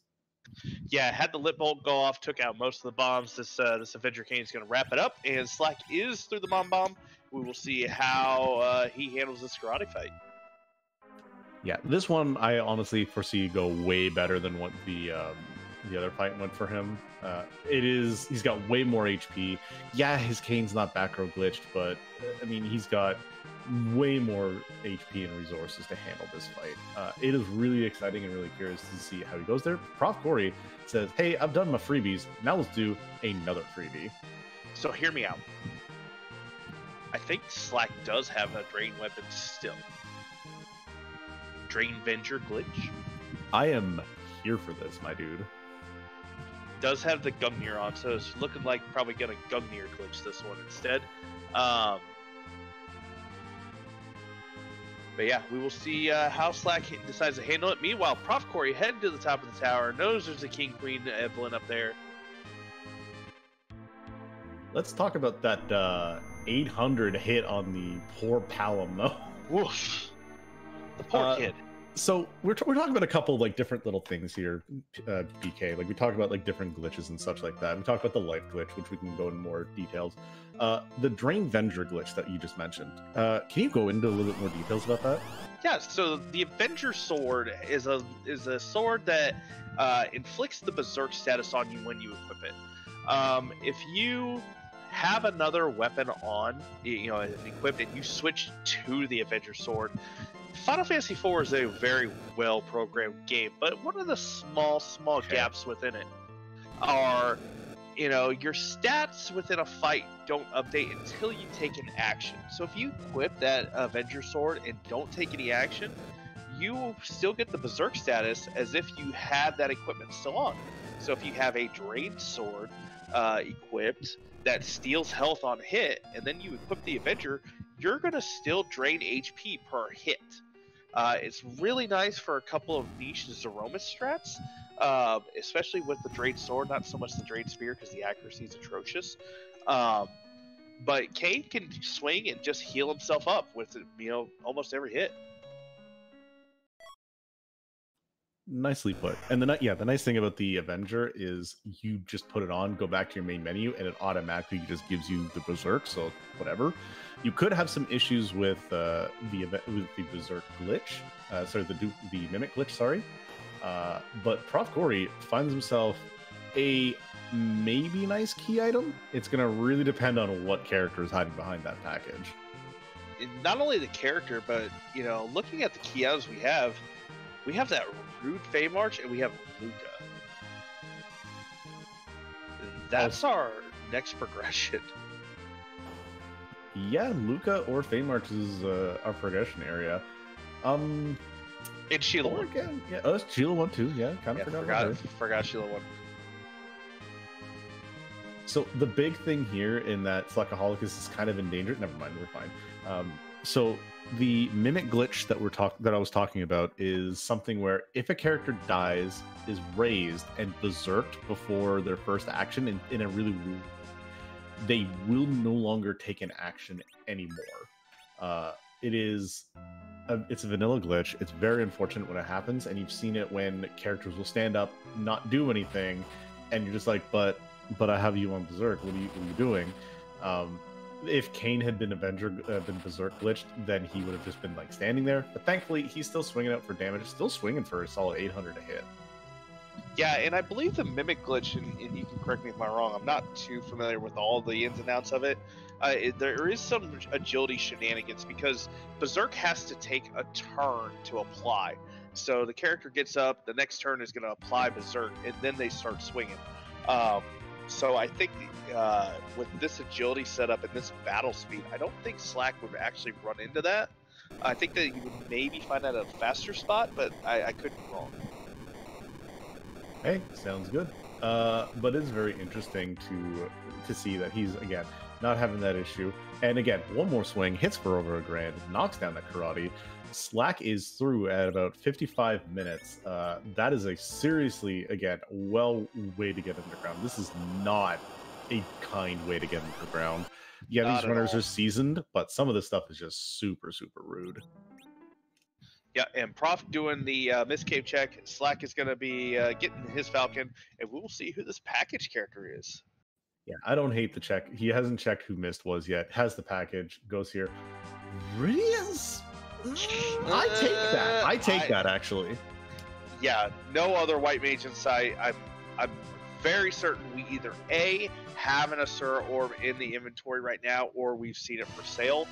Yeah, had the lit bolt go off, took out most of the bombs. This Avenger Kane is going to wrap it up, and Slack is through the bomb. We will see how he handles this karate fight. Yeah, this one I honestly foresee go way better than what the other fight went for him. He's got way more HP. Yeah, his Kane's not back row glitched, but I mean he's got way more HP and resources to handle this fight. It is really exciting and really curious to see how he goes there. profcory says, hey, I've done my freebies, now let's do another freebie. So hear me out. I think Slack does have a drain weapon still. Drain Venger glitch. I am here for this, my dude. Does have the Gungnir on, so it's looking like probably gonna Gungnir glitch this one instead. But yeah, we will see how Slack decides to handle it. Meanwhile, profcory heading to the top of the tower, knows there's a King Queen Evelyn up there. Let's talk about that 800 hit on the poor Palom, though. Woof. The poor kid. So we're talking about a couple like different little things here, BK. Like we talked about like different glitches and such like that. We talked about the life glitch, which we can go into more details. The Drain Avenger glitch that you just mentioned. Can you go into a little bit more details about that? Yeah. So the Avenger sword is a sword that inflicts the Berserk status on you when you equip it. If you have another weapon on, equipped, and you switch to the Avenger sword, Final Fantasy IV is a very well-programmed game, but one of the small gaps within it are, your stats within a fight don't update until you take an action. So if you equip that Avenger sword and don't take any action, you will still get the Berserk status as if you had that equipment still on. So if you have a Drained sword equipped that steals health on hit, and then you equip the Avenger, you're going to still drain HP per hit. It's really nice for a couple of niche Zeromus strats, especially with the Drained sword, not so much the Drained spear because the accuracy is atrocious. But Kane can swing and just heal himself up with almost every hit. Nicely put. And the nice thing about the Avenger is you just put it on, go back to your main menu, and it automatically just gives you the Berserk. So whatever. You could have some issues with the Berserk glitch, the Mimic glitch. Sorry, but profcory finds himself a maybe nice key item. It's gonna really depend on what character is hiding behind that package. Not only the character, but looking at the key items we have that Rude Feymarch, and we have Luca. That's our next progression. Yeah, Luca or Feymarch is our progression area. And Sheila 1. Again. Yeah, Sheila 1 too. Yeah, kind of forgot Sheila 1. So the big thing here in that Slackaholicus is kind of endangered. Never mind, we're fine. So the mimic glitch that I was talking about is something where if a character dies, is raised and berserked before their first action in a really they will no longer take an action anymore. It's a vanilla glitch. It's very unfortunate when it happens, and you've seen it when characters will stand up, not do anything, and you're just like, but I have you on berserk. What are you doing? If Kane had been been berserk glitched, then he would have just been like standing there. But thankfully, he's still swinging out for damage. Still swinging for a solid 800 to hit. Yeah, and I believe the Mimic glitch, and you can correct me if I'm wrong, I'm not too familiar with all the ins and outs of it. There is some agility shenanigans because Berserk has to take a turn to apply. So the character gets up, the next turn is going to apply Berserk, and then they start swinging. So I think with this agility setup and this battle speed, I don't think Slack would actually run into that. I think that you would maybe find that a faster spot, but I could be wrong. Hey, sounds good. But it's very interesting to see that he's, again, not having that issue. And again, one more swing, hits for over $1,000, knocks down that karate. Slack is through at about 55 minutes. That is a seriously, again, way to get underground. This is not a kind way to get underground. Yeah, not these runners are seasoned, but some of this stuff is just super, super rude. Yeah, and Prof doing the miscave check. Slack is going to be getting his Falcon, and we will see who this package character is. Yeah, I don't hate the check. He hasn't checked who missed was yet. Has the package, goes here. Rias? I take that. I take that, actually. Yeah, no other white mage in sight. I'm very certain we either A, have an Asura orb in the inventory right now, or we've seen it for sale.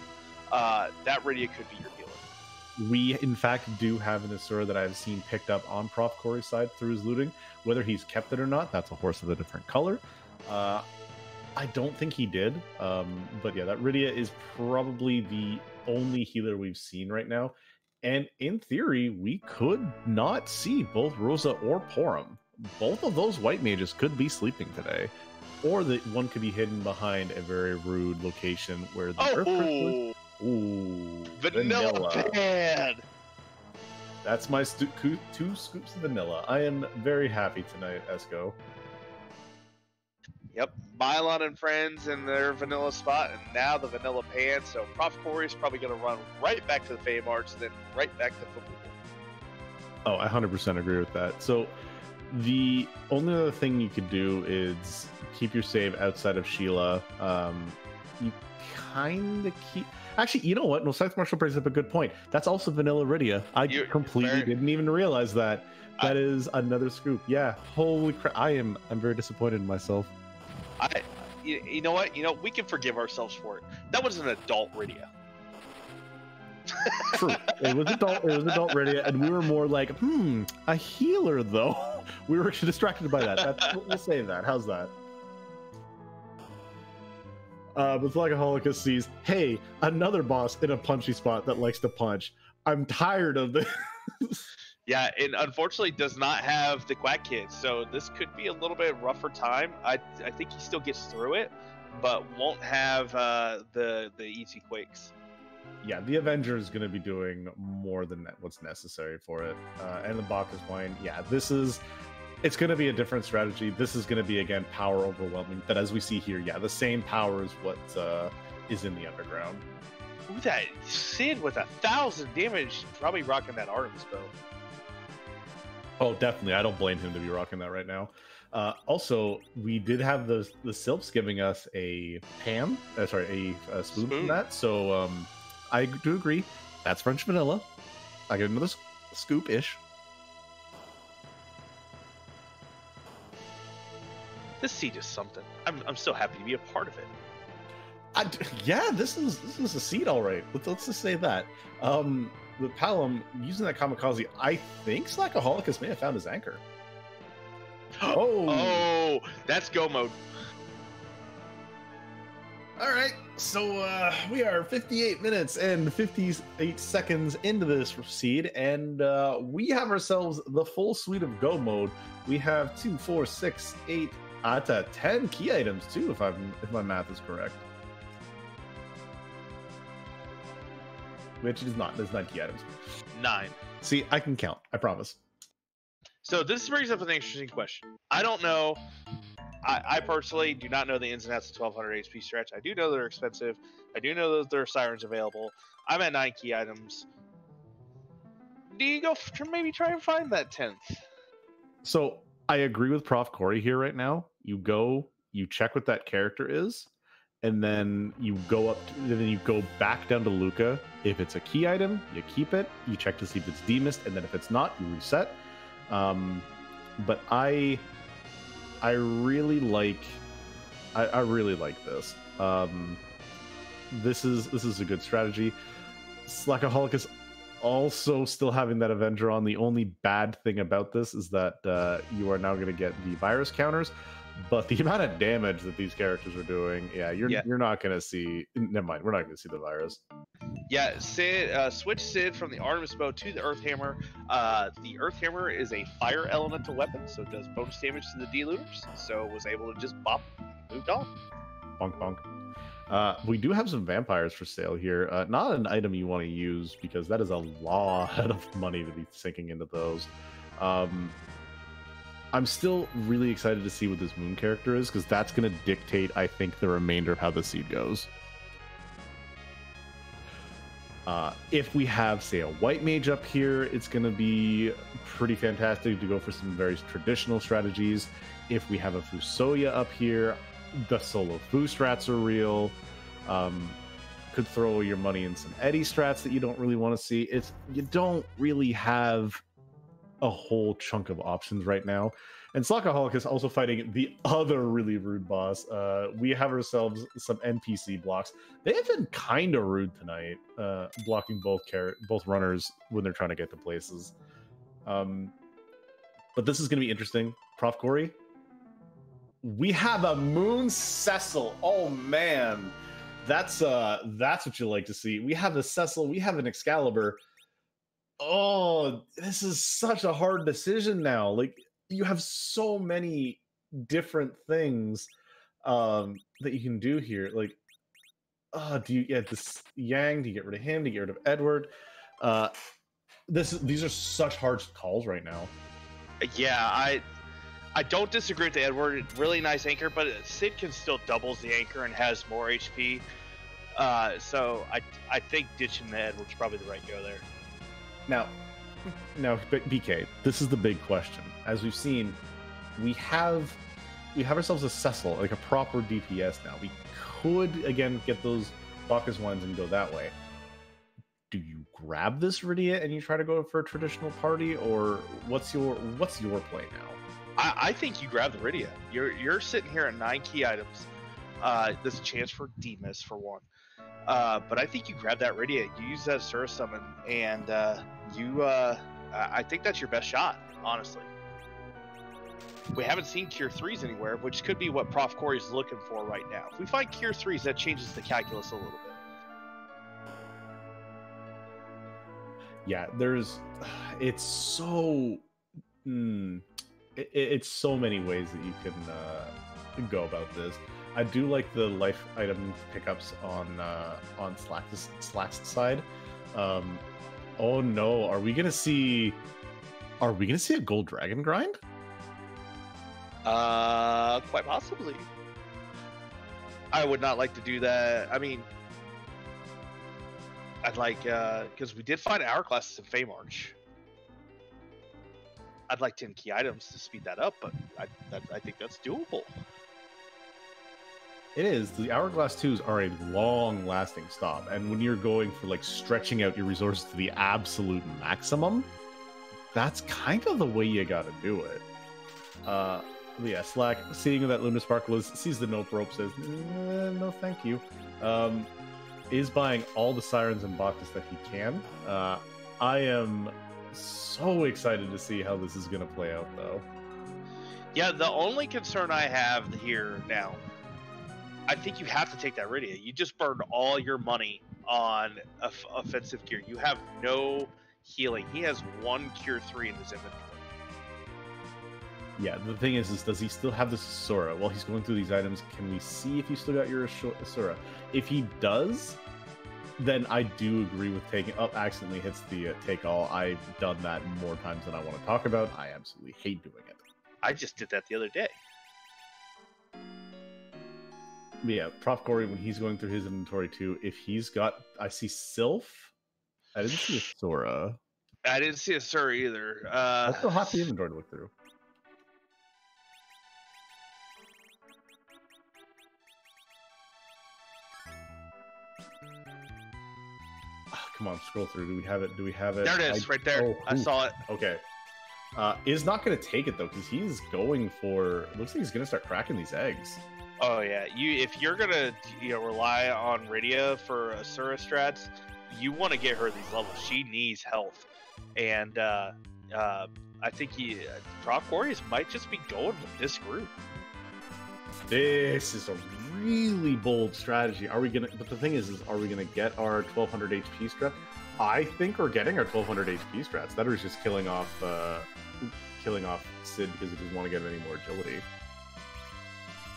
That Rydia could be your healer. We, in fact, do have an Asura that I've seen picked up on profcory's side through his looting. Whether he's kept it or not, that's a horse of a different color. I don't think he did. But yeah, that Rydia is probably the only healer we've seen right now. And in theory, we could not see both Rosa or Porum. Both of those white mages could be sleeping today. Or the one could be hidden behind a very rude location where the Earth Crystal... Ooh, vanilla bad. That's my 2 scoops of vanilla. I am very happy tonight, Esco. Yep, Mylon and friends in their vanilla spot, and now the vanilla pan. So profcory is probably going to run right back to the Feymarch, then right back to football. Oh, I 100% agree with that. So the only other thing you could do is keep your save outside of Sheila. You kind of keep... Actually, you know what? No, Scythe Marshal brings up a good point. That's also Vanilla Iridia. I completely didn't even realize that. That is another scoop. Yeah, holy crap. I'm very disappointed in myself. You know what? We can forgive ourselves for it. That was an adult Iridia. True. It was adult Iridia, and we were more like, a healer though. We were distracted by that. We'll save that. How's that? But Slackaholicus sees, hey, another boss in a punchy spot that likes to punch. I'm tired of this. Yeah, and unfortunately does not have the Quack Kid, so this could be a little bit rougher time. I think he still gets through it, but won't have the easy quakes. Yeah, the Avenger is going to be doing more than what's necessary for it. And the Bacchus Wine, yeah, it's going to be a different strategy. This is going to be, again, power overwhelming. But as we see here, yeah, the same power is what is in the underground. Ooh, that Sid with 1,000 damage, probably rocking that Artemis bow. Oh, definitely. I don't blame him to be rocking that right now. Also, we did have the Silps giving us a spoon from that. So I do agree. That's French vanilla. I get another scoop-ish. This seed is something. I'm so happy to be a part of it. Yeah, this is a seed, all right. Let's just say that. The Palom, using that kamikaze, I think Slackaholicus may have found his anchor. Oh, that's go mode. All right, so we are 58 minutes and 58 seconds into this seed, and we have ourselves the full suite of go mode. We have 2, 4, 6, 8, 10 key items too, if my math is correct. Which is not. There's 9 key items. 9. See, I can count. I promise. So this brings up an interesting question. I don't know. I personally do not know the ins and outs of 1200 HP stretch. I do know they're expensive. I do know that there are sirens available. I'm at 9 key items. Do you go maybe try and find that 10th? So I agree with Prof Corey here right now. You go, you check what that character is, and then you go back down to Luca. If it's a key item, you keep it. You check to see if it's demist, and then if it's not, you reset. But I really like this. This is a good strategy. Slackaholicus also still having that Avenger on. The only bad thing about this is that you are now going to get the virus counters. But the amount of damage that these characters are doing, you're not going to see. Never mind, we're not going to see the virus. Yeah, Sid, switch Sid from the Artemis bow to the Earth Hammer. The Earth Hammer is a fire elemental weapon, so it does bonus damage to the D-looters. So was able to just bop, moved on. Bonk bonk. We do have some vampires for sale here. Not an item you want to use because that is a lot of money to be sinking into those. I'm still really excited to see what this moon character is because that's going to dictate, I think, the remainder of how the seed goes. If we have, say, a white mage up here, it's going to be pretty fantastic to go for some very traditional strategies. If we have a Fusoya up here, the solo Fu strats are real. Could throw your money in some Eddie strats that you don't really want to see. You don't really have a whole chunk of options right now. And Slackaholicus also fighting the other really rude boss. We have ourselves some NPC blocks. They have been kind of rude tonight, blocking both runners when they're trying to get to places. But this is going to be interesting. Prof Corey, we have a Moon Cecil. Oh man, that's what you like to see. We have a Cecil. We have an Excalibur. Oh, this is such a hard decision now. Like, you have so many different things that you can do here. Like, do you get this Yang? Do you get rid of him? Do you get rid of Edward? These are such hard calls right now. Yeah, I don't disagree with the Edward. Really nice anchor, but Sid can still doubles the anchor and has more HP. So I think ditching the Edward's probably the right go there. Now, now, but BK, this is the big question. As we've seen, we have ourselves a Cecil, like a proper DPS now. We could again get those Bacchus wines and go that way. Do you grab this Rydia and you try to go for a traditional party, or what's your play now? I think you grab the Rydia. You're sitting here at 9 key items. There's a chance for Demas for one. But I think you grab that Rydia, you use that Asura summon, and I think that's your best shot, honestly. We haven't seen Cure 3s anywhere, which could be what profcory is looking for right now. If we find Cure 3s, that changes the calculus a little bit. Yeah, it's so it's so many ways that you can go about this. I do like the life item pickups on Slack's side. Oh no, are we gonna see a gold dragon grind? Quite possibly. I would not like to do that. I mean, I'd like, because we did find hourglasses in Feymarch. I'd like 10 key items to speed that up, but I think that's doable. It is. The Hourglass 2s are a long-lasting stop, and when you're going for like stretching out your resources to the absolute maximum, that's kind of the way you gotta do it. Yeah, Slack, seeing that Luna Sparkle sees the nope rope, says, no thank you. Is buying all the Sirens and Bacchus that he can. I am so excited to see how this is going to play out, though. Yeah, the only concern I have here now, I think you have to take that Rydia. You just burned all your money on offensive gear. You have no healing. He has 1 Cure 3 in his inventory. Yeah, the thing is does he still have this Asura? While he's going through these items, can we see if you still got your Asura? If he does, then I do agree with taking... Oh, accidentally hits the take all. I've done that more times than I want to talk about. I absolutely hate doing it. I just did that the other day. Yeah, profcory, when he's going through his inventory too, if he's got... I see Sylph. I didn't see Asura. I didn't see Asura either. I still have the inventory to look through. Come on, scroll through. Do we have it? Do we have it? There it is, right there. I saw it. Okay. Is not going to take it, though, because he's going for... Looks like he's going to start cracking these eggs. Oh, yeah. If you're going to rely on Rydia for Asura strats, you want to get her these levels. She needs health. And I think profcory might just be going with this group. This is a really bold strategy. Are we gonna? But the thing is are we gonna get our 1200 HP strat? I think we're getting our 1200 HP strats. That is just killing off Sid because he doesn't want to get any more agility.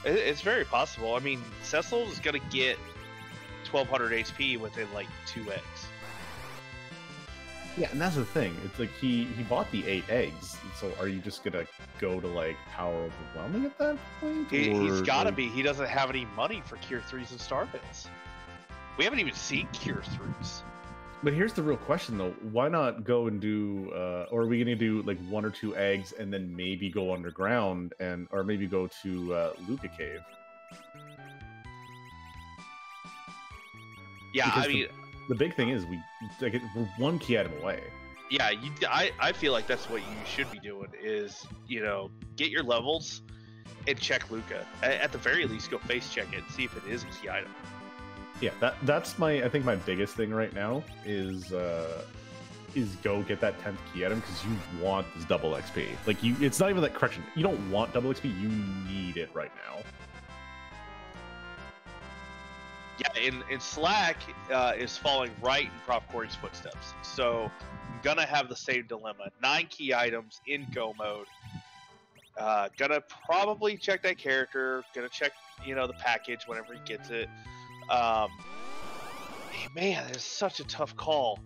It's very possible. I mean, Cecil is gonna get 1200 HP within like 2 eggs. Yeah, and that's the thing. It's like he bought the 8 eggs. So are you just gonna go to like power overwhelming at that point? He's gotta be. He doesn't have any money for Cure 3s and Starbits. We haven't even seen Cure 3s. But here's the real question, though. Why not go and do, or are we going to do like 1 or 2 eggs and then maybe go underground or maybe go to Luca Cave? Yeah, because I mean, the big thing is we're 1 key item away. Yeah, I feel like that's what you should be doing is, get your levels and check Luca. At the very least, go face check it and see if it is a key item. Yeah, that's I think my biggest thing right now is go get that 10th key item because you want this double XP. Like it's not even that correction. You don't want double XP. You need it right now. Yeah, and Slack is falling right in profcory's footsteps. So I'm gonna have the same dilemma. 9 key items in go mode. Gonna probably check that character. Gonna check the package whenever he gets it. Man, it's such a tough call.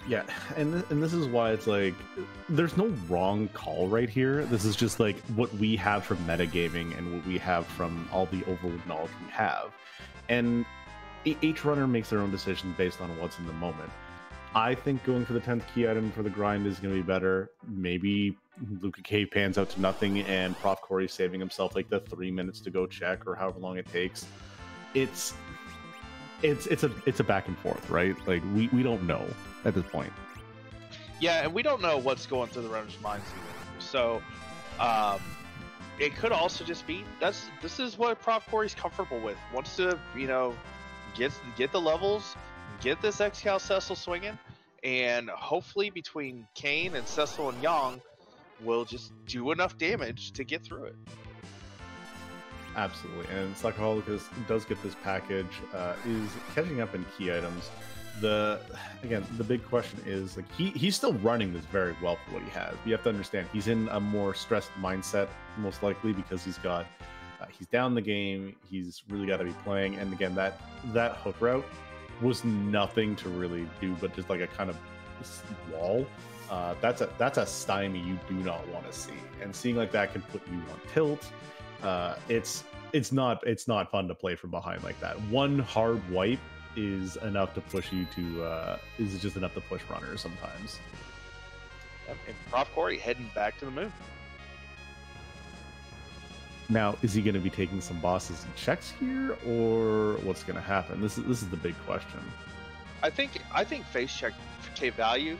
Yeah, and this is why it's like there's no wrong call right here. This is just like what we have from metagaming and what we have from all the overworld knowledge we have. And each runner makes their own decisions based on what's in the moment. I think going for the 10th key item for the grind is going to be better. Maybe Luca K pans out to nothing and profcory saving himself like the 3 minutes to go check or however long it takes. It's a back and forth, right? Like we don't know at this point. Yeah, and we don't know what's going through the runner's minds either. So it could also just be this is what profcory's comfortable with. Wants to, you know, get the levels, get this Xcal Cecil swinging, and hopefully between Kane and Cecil and Yang, we'll just do enough damage to get through it. Absolutely, and Slackaholicus does get this package, is catching up in key items. The big question is, like, he's still running this very well for what he has. But you have to understand he's in a more stressed mindset, most likely, because he's got he's down the game. He's really got to be playing, and again, that hook route was nothing to really do, but just like a kind of wall. That's a stymie you do not want to see, and seeing like that can put you on tilt. It's not fun to play from behind like that. One hard wipe is enough to push you to is just enough to push runners sometimes. And profcory heading back to the moon. Now, is he going to be taking some bosses and checks here, or what's going to happen? This is the big question. I think face check K value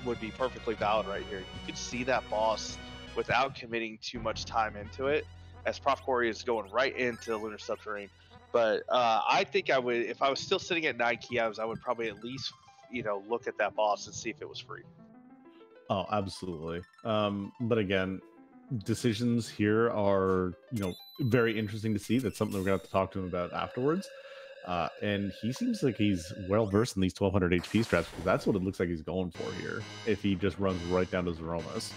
would be perfectly valid right here. You could see that boss without committing too much time into it, as profcory is going right into lunar subterranean. But I think I would, if I was still sitting at 9 key items, I would probably at least, you know, look at that boss and see if it was free. Oh, absolutely. But again, decisions here are, you know, very interesting to see. That's something we're gonna have to talk to him about afterwards. And he seems like he's well versed in these 1200 HP strats, because that's what it looks like he's going for here. If he just runs right down to Zeromus.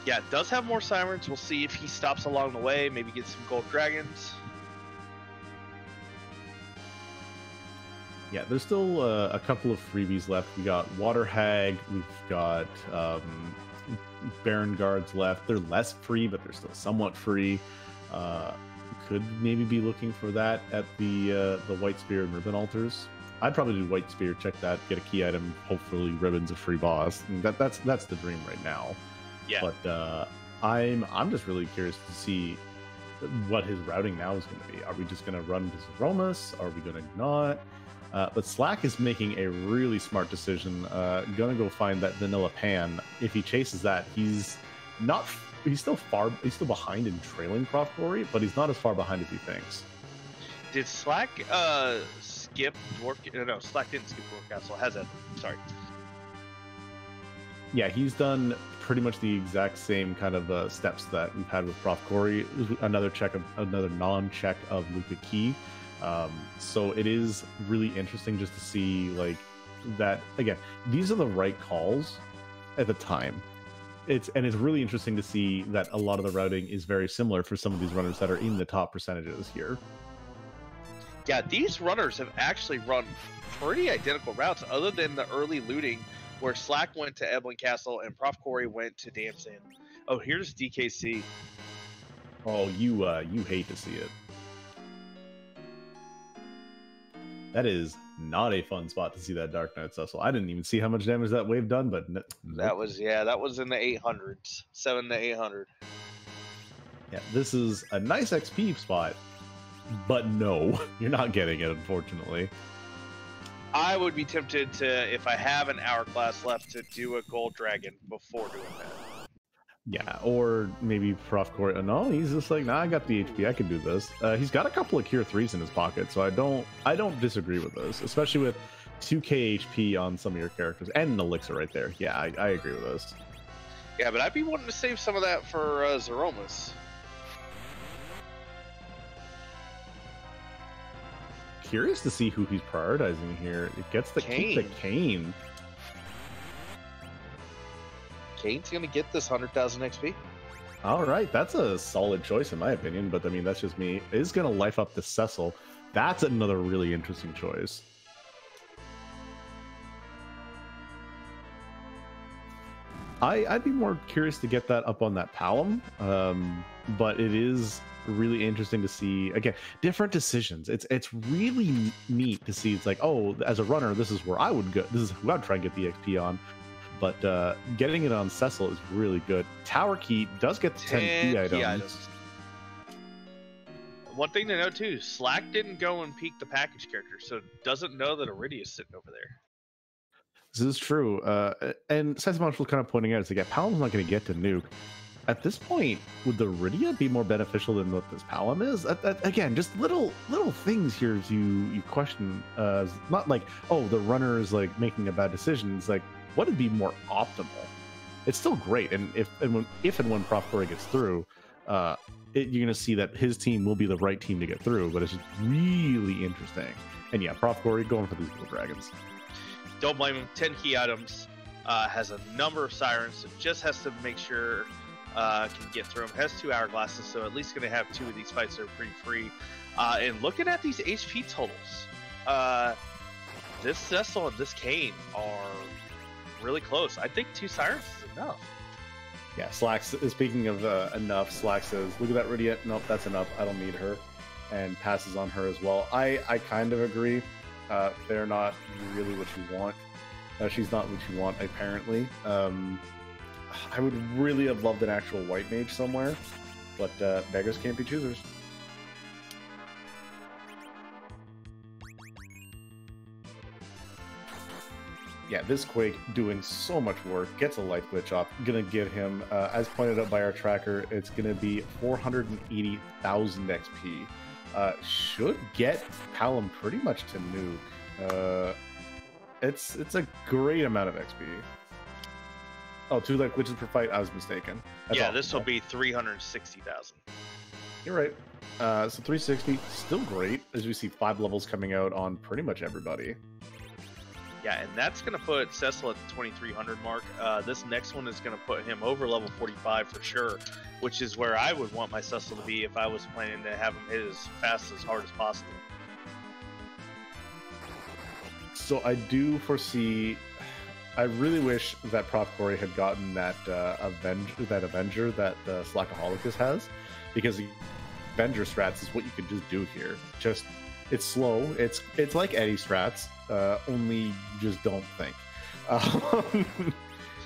Yeah, it does have more sirens. We'll see if he stops along the way. Maybe get some gold dragons. Yeah, there's still a couple of freebies left. We got Water Hag, we've got Baron Guards left. They're less free, but they're still somewhat free. Could maybe be looking for that at the White Spear and Ribbon Altars. I'd probably do White Spear, check that, get a key item, hopefully Ribbon's a free boss. And that's the dream right now. Yeah. But I'm just really curious to see what his routing now is going to be. Are we just going to run to Zeromus? Are we going to not? But Slack is making a really smart decision. Gonna go find that vanilla pan. If he chases that, he's still behind and trailing profcory, but he's not as far behind as he thinks. Did Slack skip Dwarf? No, Slack didn't skip Dwarf Castle. Has it? Sorry. Yeah, he's done pretty much the exact same kind of steps that we've had with profcory. Another non-check of Luca Key. So it is really interesting just to see, like, that again, these are the right calls at the time. It's really interesting to see that a lot of the routing is very similar for some of these runners that are in the top percentages here. Yeah, these runners have actually run pretty identical routes, other than the early looting where Slack went to Eblin Castle and profcory went to Damson. Oh, here's DKC. Oh, you hate to see it. That is not a fun spot to see that Dark Knight Cecil. I didn't even see how much damage that wave done, but that was in the 800s, 7 to 800. Yeah, this is a nice XP spot, but no, you're not getting it, unfortunately. I would be tempted to, if I have an hourglass left, to do a gold dragon before doing that. Yeah, or maybe profcory. No, he's just like, nah, I got the HP, I can do this. He's got a couple of Cure 3s in his pocket, so I don't disagree with this, especially with 2k HP on some of your characters and an elixir right there. Yeah, I agree with this. Yeah, but I'd be wanting to save some of that for Zeromus. Curious to see who he's prioritizing here. It gets the Kane. Kane's gonna get this 100,000 XP. All right, that's a solid choice in my opinion, but I mean, that's just me. Is gonna life up the Cecil. That's another really interesting choice. I'd be more curious to get that up on that Palom. but it is really interesting to see, again, different decisions. It's really neat to see. It's like, oh, as a runner, this is where I would go. This is who I'd try and get the XP on. But getting it on Cecil is really good. Tower Key does get the 10 key items. One thing to note too, Slack didn't go and peek the package character, so doesn't know that Iridia's sitting over there. This is true. And Sensibonch was kind of pointing out, it's like, yeah, Palam's not going to get to nuke. At this point, would the Iridia be more beneficial than what this Palam is? Again, just little things here you question. Not like, oh, the runner is like making a bad decision. It's like, what would be more optimal? It's still great, and if and when profcory gets through, you're going to see that his team will be the right team to get through. But it's just really interesting. And yeah, profcory going for these little dragons. Don't blame him. 10 key items, has a number of sirens. So just has to make sure can get through them. Has 2 hourglasses, so at least going to have 2 of these fights that are pretty free. And looking at these HP totals, this Cecil and this Kane are really close. I think 2 sirens is enough. Yeah, Slacks, speaking of enough, Slack says, look at that Iridia. Nope, that's enough. I don't need her. And passes on her as well. I kind of agree. They're not really what you want. She's not what you want, apparently. I would really have loved an actual white mage somewhere, but beggars can't be choosers. Yeah, this Quake doing so much work, gets a life glitch off. Gonna give him, as pointed out by our tracker, it's gonna be 480,000 XP. Should get Palam pretty much to nuke. It's a great amount of XP. Oh, 2 life glitches per fight. I was mistaken. Yeah, this will be 360,000. You're right. So 360, still great, as we see 5 levels coming out on pretty much everybody. Yeah, and that's going to put Cecil at the 2,300 mark. This next one is going to put him over level 45 for sure, which is where I would want my Cecil to be if I was planning to have him hit as fast as hard as possible. So I do foresee... I really wish that profcory had gotten that Avenger that Slackaholicus has, because the Avenger strats is what you could just do here. Just, it's slow. It's like Eddie strats, only you just don't think.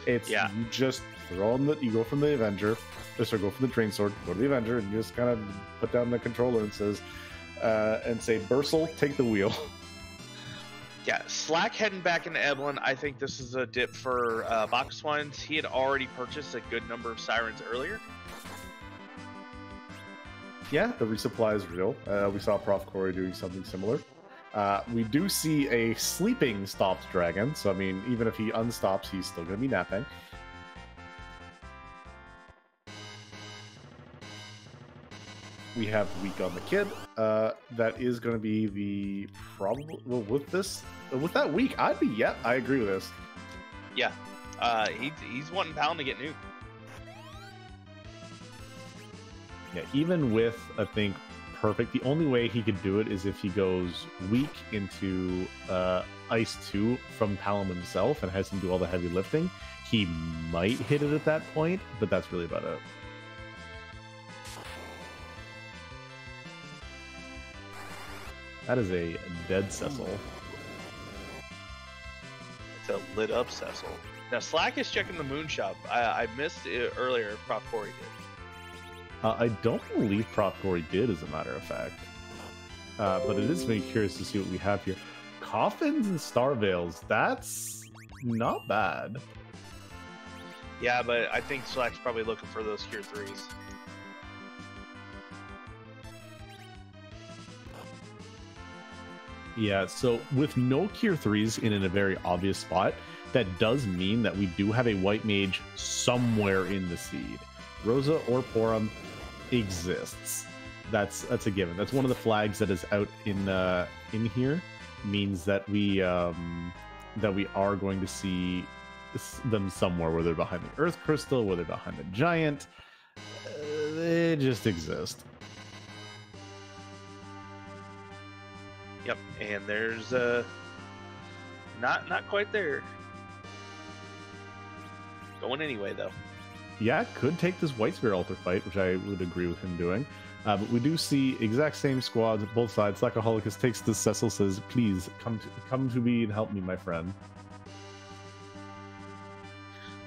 You just throw on you go from the Avenger, go from the Train Sword, go to the Avenger, and you just kind of put down the controller and say, Bursel, take the wheel. Yeah, Slack heading back into Evelyn. I think this is a dip for Bacchuswines. He had already purchased a good number of sirens earlier. Yeah, the resupply is real. We saw profcory doing something similar. We do see a sleeping stopped dragon, so I mean, even if he unstops, he's still going to be napping. We have Weak on the Kid. That is going to be the probably with that week. I agree with this. Yeah, he's wanting Palam to get nuked. Yeah, even with I think perfect. The only way he could do it is if he goes weak into Ice 2 from Palam himself and has him do all the heavy lifting. He might hit it at that point, but that's really about it. That is a dead Cecil. It's a lit up Cecil. Now Slack is checking the moon shop. I missed it earlier. profcory did. I don't believe profcory did, as a matter of fact. But it is very curious to see what we have here. Coffins and Star Veils. That's not bad. Yeah, but I think Slack's probably looking for those Cure 3s. Yeah, so with no Cure 3s in a very obvious spot, that does mean that we do have a white mage somewhere in the seed. Rosa or Porum exists. That's a given. That's one of the flags that is out in here. Means that we are going to see them somewhere, whether behind the Earth Crystal, whether behind the Giant. They just exist. Yep, and there's not quite there. Going anyway though. yeah, could take this White Spear Altar fight, which I would agree with him doing. But we do see exact same squads, both sides. Slackaholicus takes this. Cecil says, please come to me and help me, my friend.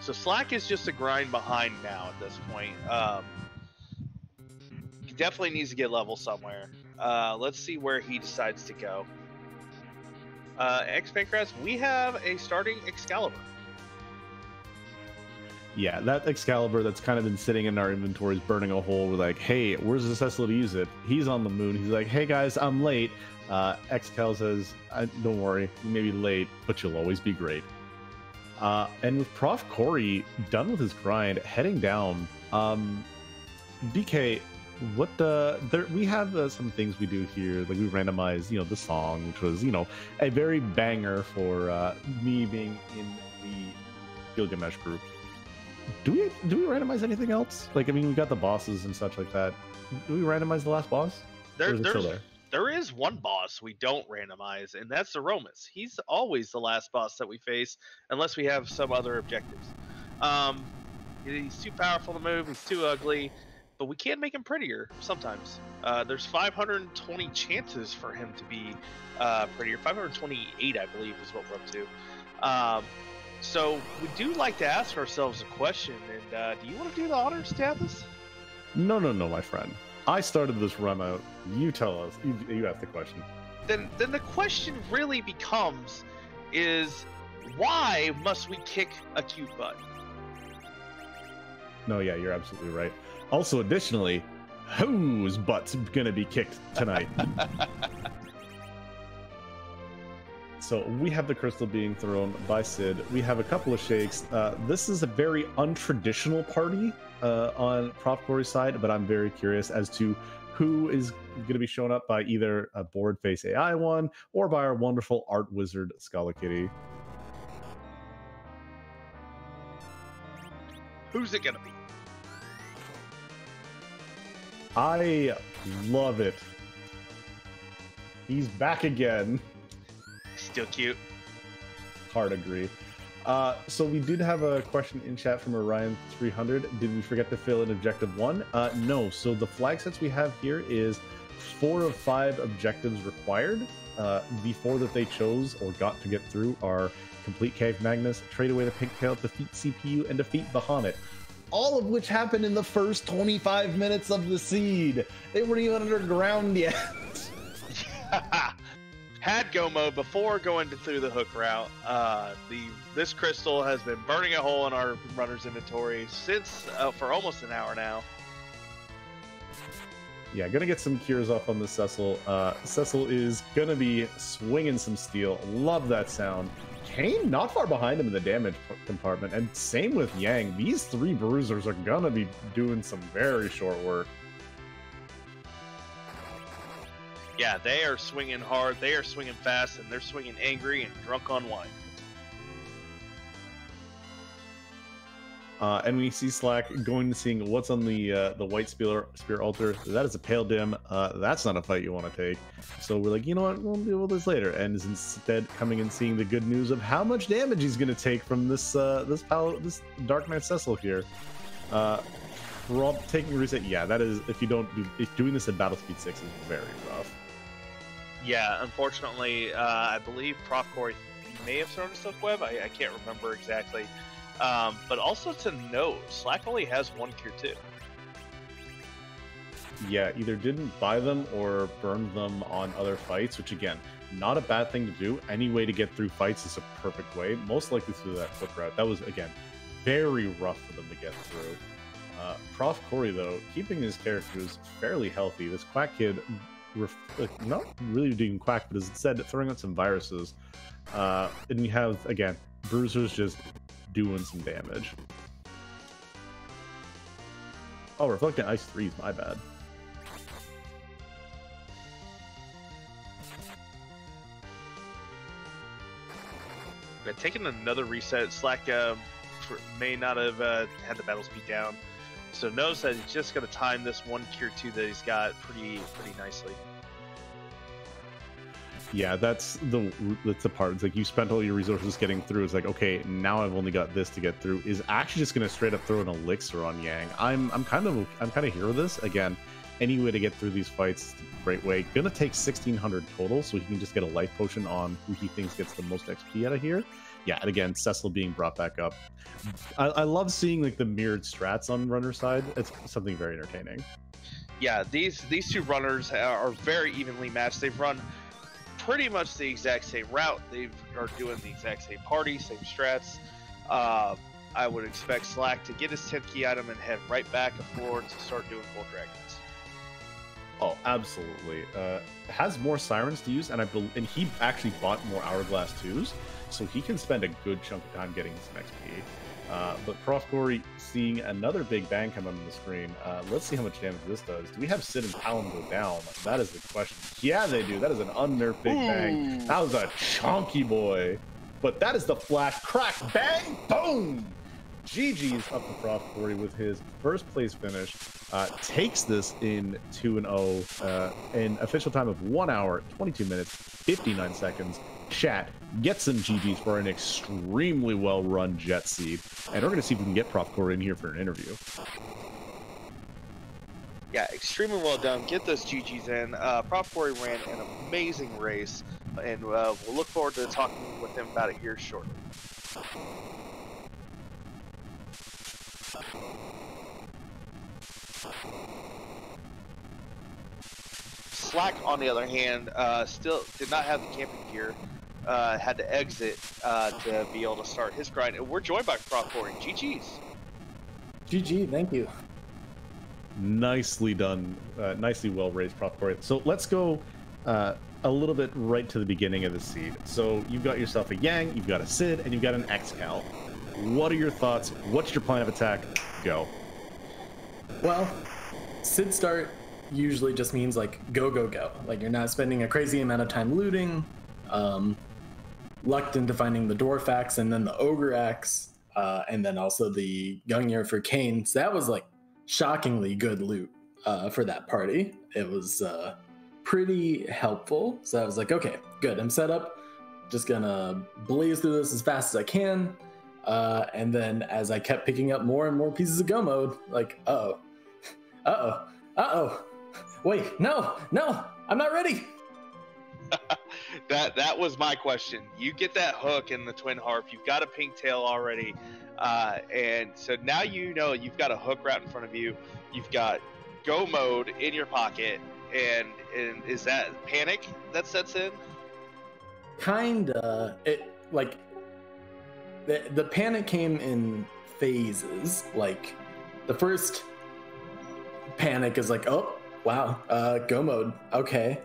So Slack is just a grind behind now at this point. He definitely needs to get level somewhere. Let's see where he decides to go. X-Pancras, we have a starting Excalibur. Yeah, that Excalibur that's kind of been sitting in our inventories, burning a hole. We're like, hey, where's the Cecil to use it? He's on the moon. He's like, hey guys, I'm late. Excal says, don't worry, you may be late, but you'll always be great. And with profcory done with his grind, heading down, BK, we have some things we do here. Like we randomize, the song, which was, a very banger for me being in the Gilgamesh group. Do we randomize anything else? Like, I mean, we got the bosses and such like that. Do we randomize the last boss? There is one boss we don't randomize, and that's the Romus. He's always the last boss that we face, unless we have some other objectives. He's too powerful to move. He's too ugly, but we can make him prettier sometimes. There's 520 chances for him to be prettier. 528, I believe, is what we're up to. So we do like to ask ourselves a question, and do you want to do the honors, Tathis? No, my friend. I started this run out. You tell us. You ask the question. Then the question really becomes, is why must we kick a cute butt? No, yeah, you're absolutely right. Also, additionally, whose butt's gonna be kicked tonight? So we have the crystal being thrown by Sid. We have a couple of shakes. This is a very untraditional party on profcory's side, but I'm very curious as to who is going to be shown up by either a board face AI one or by our wonderful art wizard Scala-Kitty. Who's it going to be? I love it. He's back again. Still cute. Hard agree. So we did have a question in chat from Orion300. Did we forget to fill in objective 1? No. So the flag sets we have here is 4 of 5 objectives required. The 4 that they chose or got to get through are complete Cave Magnus, trade away the Pigtail, defeat CPU, and defeat Bahamut. All of which happened in the first 25 minutes of the seed. They weren't even underground yet. Had go mode before going through the hook route. This crystal has been burning a hole in our runner's inventory since for almost an hour now. Yeah, gonna get some cures off on the Cecil. Cecil is gonna be swinging some steel. Love that sound. Kane not far behind him in the damage compartment, and same with Yang. These 3 bruisers are gonna be doing some very short work. Yeah, they are swinging hard, they are swinging fast, and they're swinging angry and drunk on wine. And we see Slack going to seeing what's on the White Spear Altar. That is a Pale Dim. That's not a fight you want to take. So we're like, you know what, we'll deal with this later. And is instead coming and seeing the good news of how much damage he's going to take from this Dark Knight Cecil here. Taking a reset, yeah, that is, if doing this at battle speed 6 is very rough. Yeah, unfortunately, I believe profcory may have thrown a Silk Web. I can't remember exactly. But also to note, Slack only has 1 cure too. Yeah, either didn't buy them or burned them on other fights, which again, not a bad thing to do. Any way to get through fights is a perfect way. Most likely through that flip route. That was, again, very rough for them to get through. profcory, though, keeping his characters fairly healthy. This Quack Kid, not really doing Quack, but instead throwing out some viruses. And we have, again, Bruisers just doing some damage. Oh, Reflecting Ice 3 is my bad. Taking another reset, Slack may not have had the battle speed down, so knows that he's just going to time this 1 cure 2 that he's got pretty nicely. Yeah, that's the part. It's like you spent all your resources getting through. It's like, okay, now I've only got this to get through. Is actually just gonna straight up throw an elixir on Yang. I'm kind of here with this. Again, any way to get through these fights, great way. Gonna take 1600 total, so he can just get a life potion on who he thinks gets the most XP out of here. Yeah, and again, Cecil being brought back up. I love seeing like the mirrored strats on runner side. It's something very entertaining. Yeah, these two runners are very evenly matched. They've run pretty much the exact same route. They are doing the exact same party, same strats. I would expect Slack to get his 10th key item and head right back forward to start doing Gold Dragons. Oh, absolutely. Has more Sirens to use, and he actually bought more Hourglass 2s, so he can spend a good chunk of time getting some XP. But profcory seeing another big bang come on the screen. Let's see how much damage this does. Do we have Sid and Talon go down? That is the question. Yeah, they do. That is an unnerved big bang. That was a chonky boy. But that is the flash crack bang boom. GG's up to profcory with his first place finish. Takes this in 2-0 in official time of 1 hour, 22 minutes, 59 seconds. Chat, get some GGs for an extremely well-run Jet Seed, and we're going to see if we can get profcory in here for an interview. Yeah, extremely well done. Get those GGs in. profcory ran an amazing race, and we'll look forward to talking with him about it here shortly. Slack, on the other hand, still did not have the camping gear. Had to exit to be able to start his grind. And we're joined by profcory. GG's. GG, thank you. Nicely done. Nicely well raised, profcory. So let's go a little bit right to the beginning of the seed. So you've got yourself a Yang, you've got a Sid, and you've got an Xcal. What are your thoughts? What's your plan of attack? Go. Well, Sid start usually just means like go, go, go. Like you're not spending a crazy amount of time looting. Lucked into finding the Dwarf Axe and then the Ogre Axe, and then also the Gungnir for Kane. So that was like shockingly good loot for that party. It was pretty helpful. So I was like, okay, good. I'm set up. Just gonna blaze through this as fast as I can. And then as I kept picking up more and more pieces of go mode, like, wait, no, I'm not ready. That was my question. You get that hook in the Twin Harp, you've got a pink tail already, and so now you know you've got a hook right in front of you. You've got go mode in your pocket, and is that panic that sets in? Kinda. It like the panic came in phases. Like the first panic is like, oh wow, go mode, okay.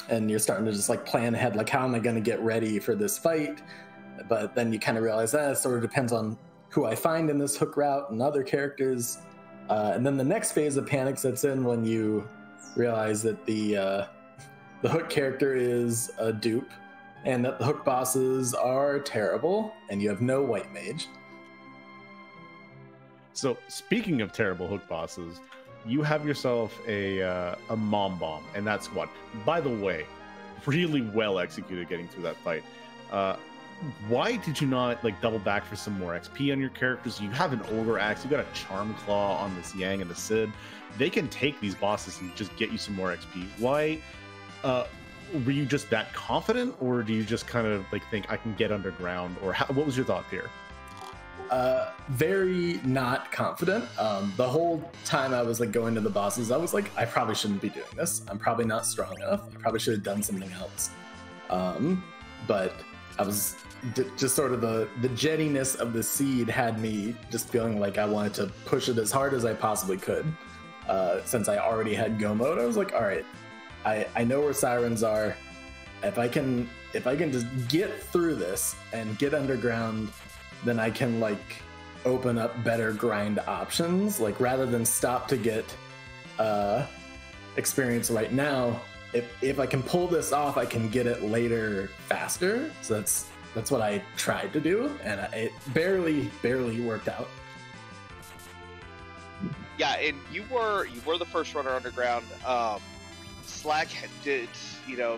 And you're starting to just like plan ahead, like how am I going to get ready for this fight? But then you kind of realize that it sort of depends on who I find in this hook route and other characters. And then the next phase of panic sets in when you realize that the hook character is a dupe and that the hook bosses are terrible and you have no white mage. So speaking of terrible hook bosses, you have yourself a mom bomb, and that's what, by the way, really well executed getting through that fight. Why did you not like double back for some more XP on your characters? You have an Ogre Axe, you got a Charm Claw on this Yang and the Sid. They can take these bosses and just get you some more XP. Why were you just that confident, or do you just kind of like think I can get underground, or what was your thought here? Very not confident. The whole time I was like going to the bosses, I was like, I probably shouldn't be doing this. I'm probably not strong enough. I probably should have done something else. But I was just sort of the jettiness of the seed had me just feeling like I wanted to push it as hard as I possibly could. Since I already had go mode, I was like, all right, I know where sirens are. If I can just get through this and get underground, then I can like open up better grind options. Like rather than stop to get experience right now, if I can pull this off, I can get it later faster. So that's what I tried to do, and it barely worked out. Yeah, and you were the first runner underground. Slack did,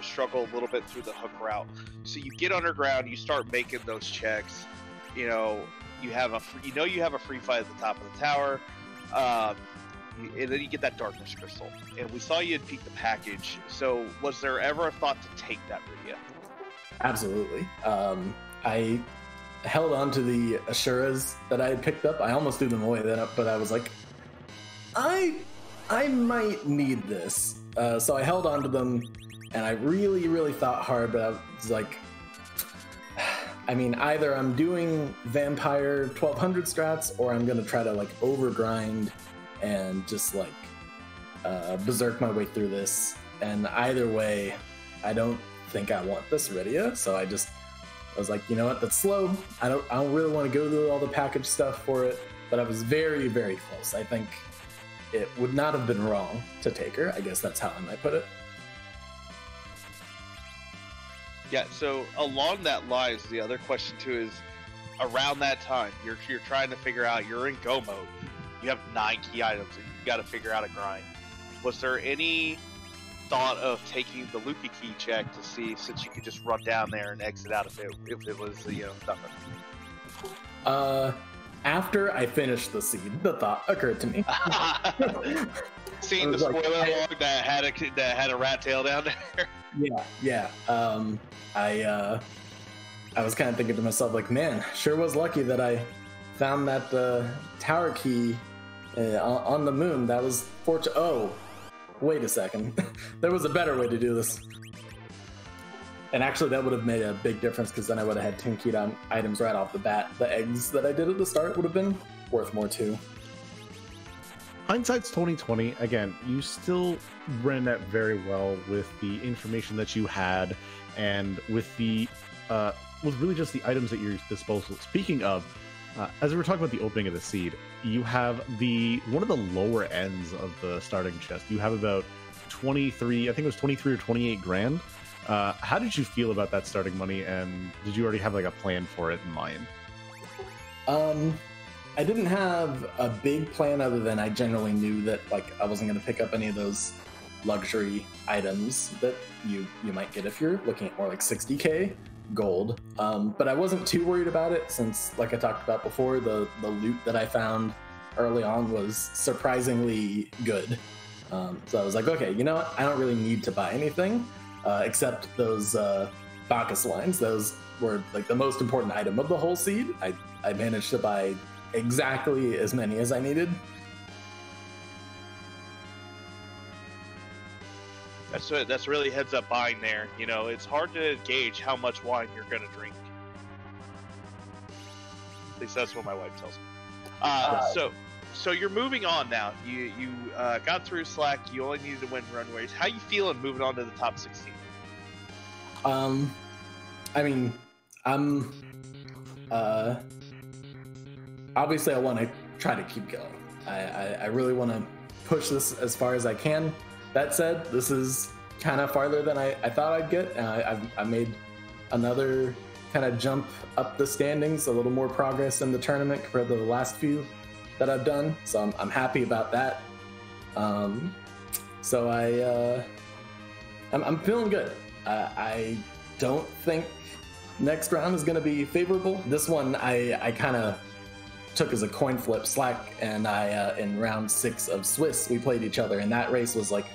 struggle a little bit through the hook route. So you get underground, you start making those checks. You have a free fight at the top of the tower, and then you get that darkness crystal. And we saw you had peeked the package. So was there ever a thought to take that Rydia? Absolutely. I held on to the Ashuras that I had picked up. I almost threw them away then, but I was like, I might need this. So I held on to them, and I really, really thought hard, but I was like, I mean, either I'm doing Vampire 1200 strats, or I'm going to try to, like, overgrind and just, like, berserk my way through this. And either way, I don't think I want this Rydia, so I was like, you know what, that's slow. I don't really want to go through all the package stuff for it, but I was very, very close. I think it would not have been wrong to take her. I guess that's how I might put it. Yeah, so along that lines, the other question too is, around that time, you're trying to figure out, you're in go mode. You have 9 key items and you got to figure out a grind. Was there any thought of taking the Lucky key check to see, since you could just run down there and exit out if it was nothing? After I finished the seed, the thought occurred to me. Seeing the spoiler log that had a rat tail down there. Yeah. I was kind of thinking to myself, like, man, sure was lucky that I found that tower key on the moon. That was fortunate. Oh, wait a second. There was a better way to do this. And actually, that would have made a big difference, because then I would have had 10 keyed on items right off the bat. The eggs that I did at the start would have been worth more too. Hindsight's 2020. Again, you still ran that very well with the information that you had, and with the with really just the items at your disposal. Speaking of, as we were talking about the opening of the seed, you have one of the lower ends of the starting chest. You have about 23, I think it was 23 or 28 grand. How did you feel about that starting money, and did you already have like a plan for it in mind? I didn't have a big plan, other than I generally knew that, like, I wasn't going to pick up any of those luxury items that you might get if you're looking at more like 60k gold. But I wasn't too worried about it, since, like I talked about before, the loot that I found early on was surprisingly good. So I was like, okay, you know what? I don't really need to buy anything. Except those Bacchus lines. Those were like the most important item of the whole seed. I managed to buy exactly as many as I needed. That's really heads up buying there. It's hard to gauge how much wine you're going to drink. At least that's what my wife tells me. So you're moving on now. You got through Slack. You only needed to win runways. How you feeling moving on to the top 16? I mean, I'm obviously I want to try to keep going. I really want to push this as far as I can. That said, this is kind of farther than I thought I'd get. I made another kind of jump up the standings, a little more progress in the tournament compared to the last few that I've done, so I'm happy about that. So I'm feeling good. I don't think next round is going to be favorable. This one I kind of took as a coin flip. Slack and I in round 6 of Swiss, we played each other, and that race was like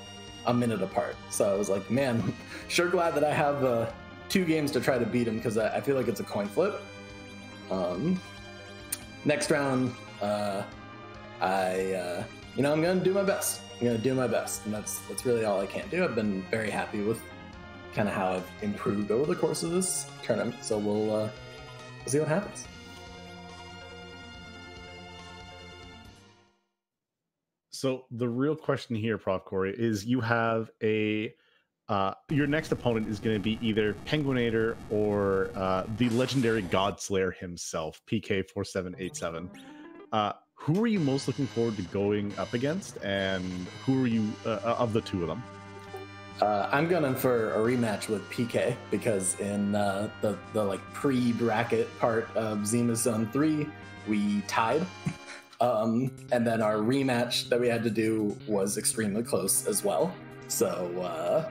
a minute apart. So I was like, man, sure glad that I have 2 games to try to beat him, because I feel like it's a coin flip. Next round, I'm gonna do my best. And that's really all I can do. I've been very happy with kind of how I've improved over the course of this tournament, so we'll see what happens. So the real question here, profcory, is you have your next opponent is going to be either Penguinator or the legendary Godslayer himself, FF4FE. Who are you most looking forward to going up against, and who are you of the two of them? I'm gunning for a rematch with PK, because in the like pre-bracket part of Zima's Zone 3, we tied. And then our rematch that we had to do was extremely close as well. So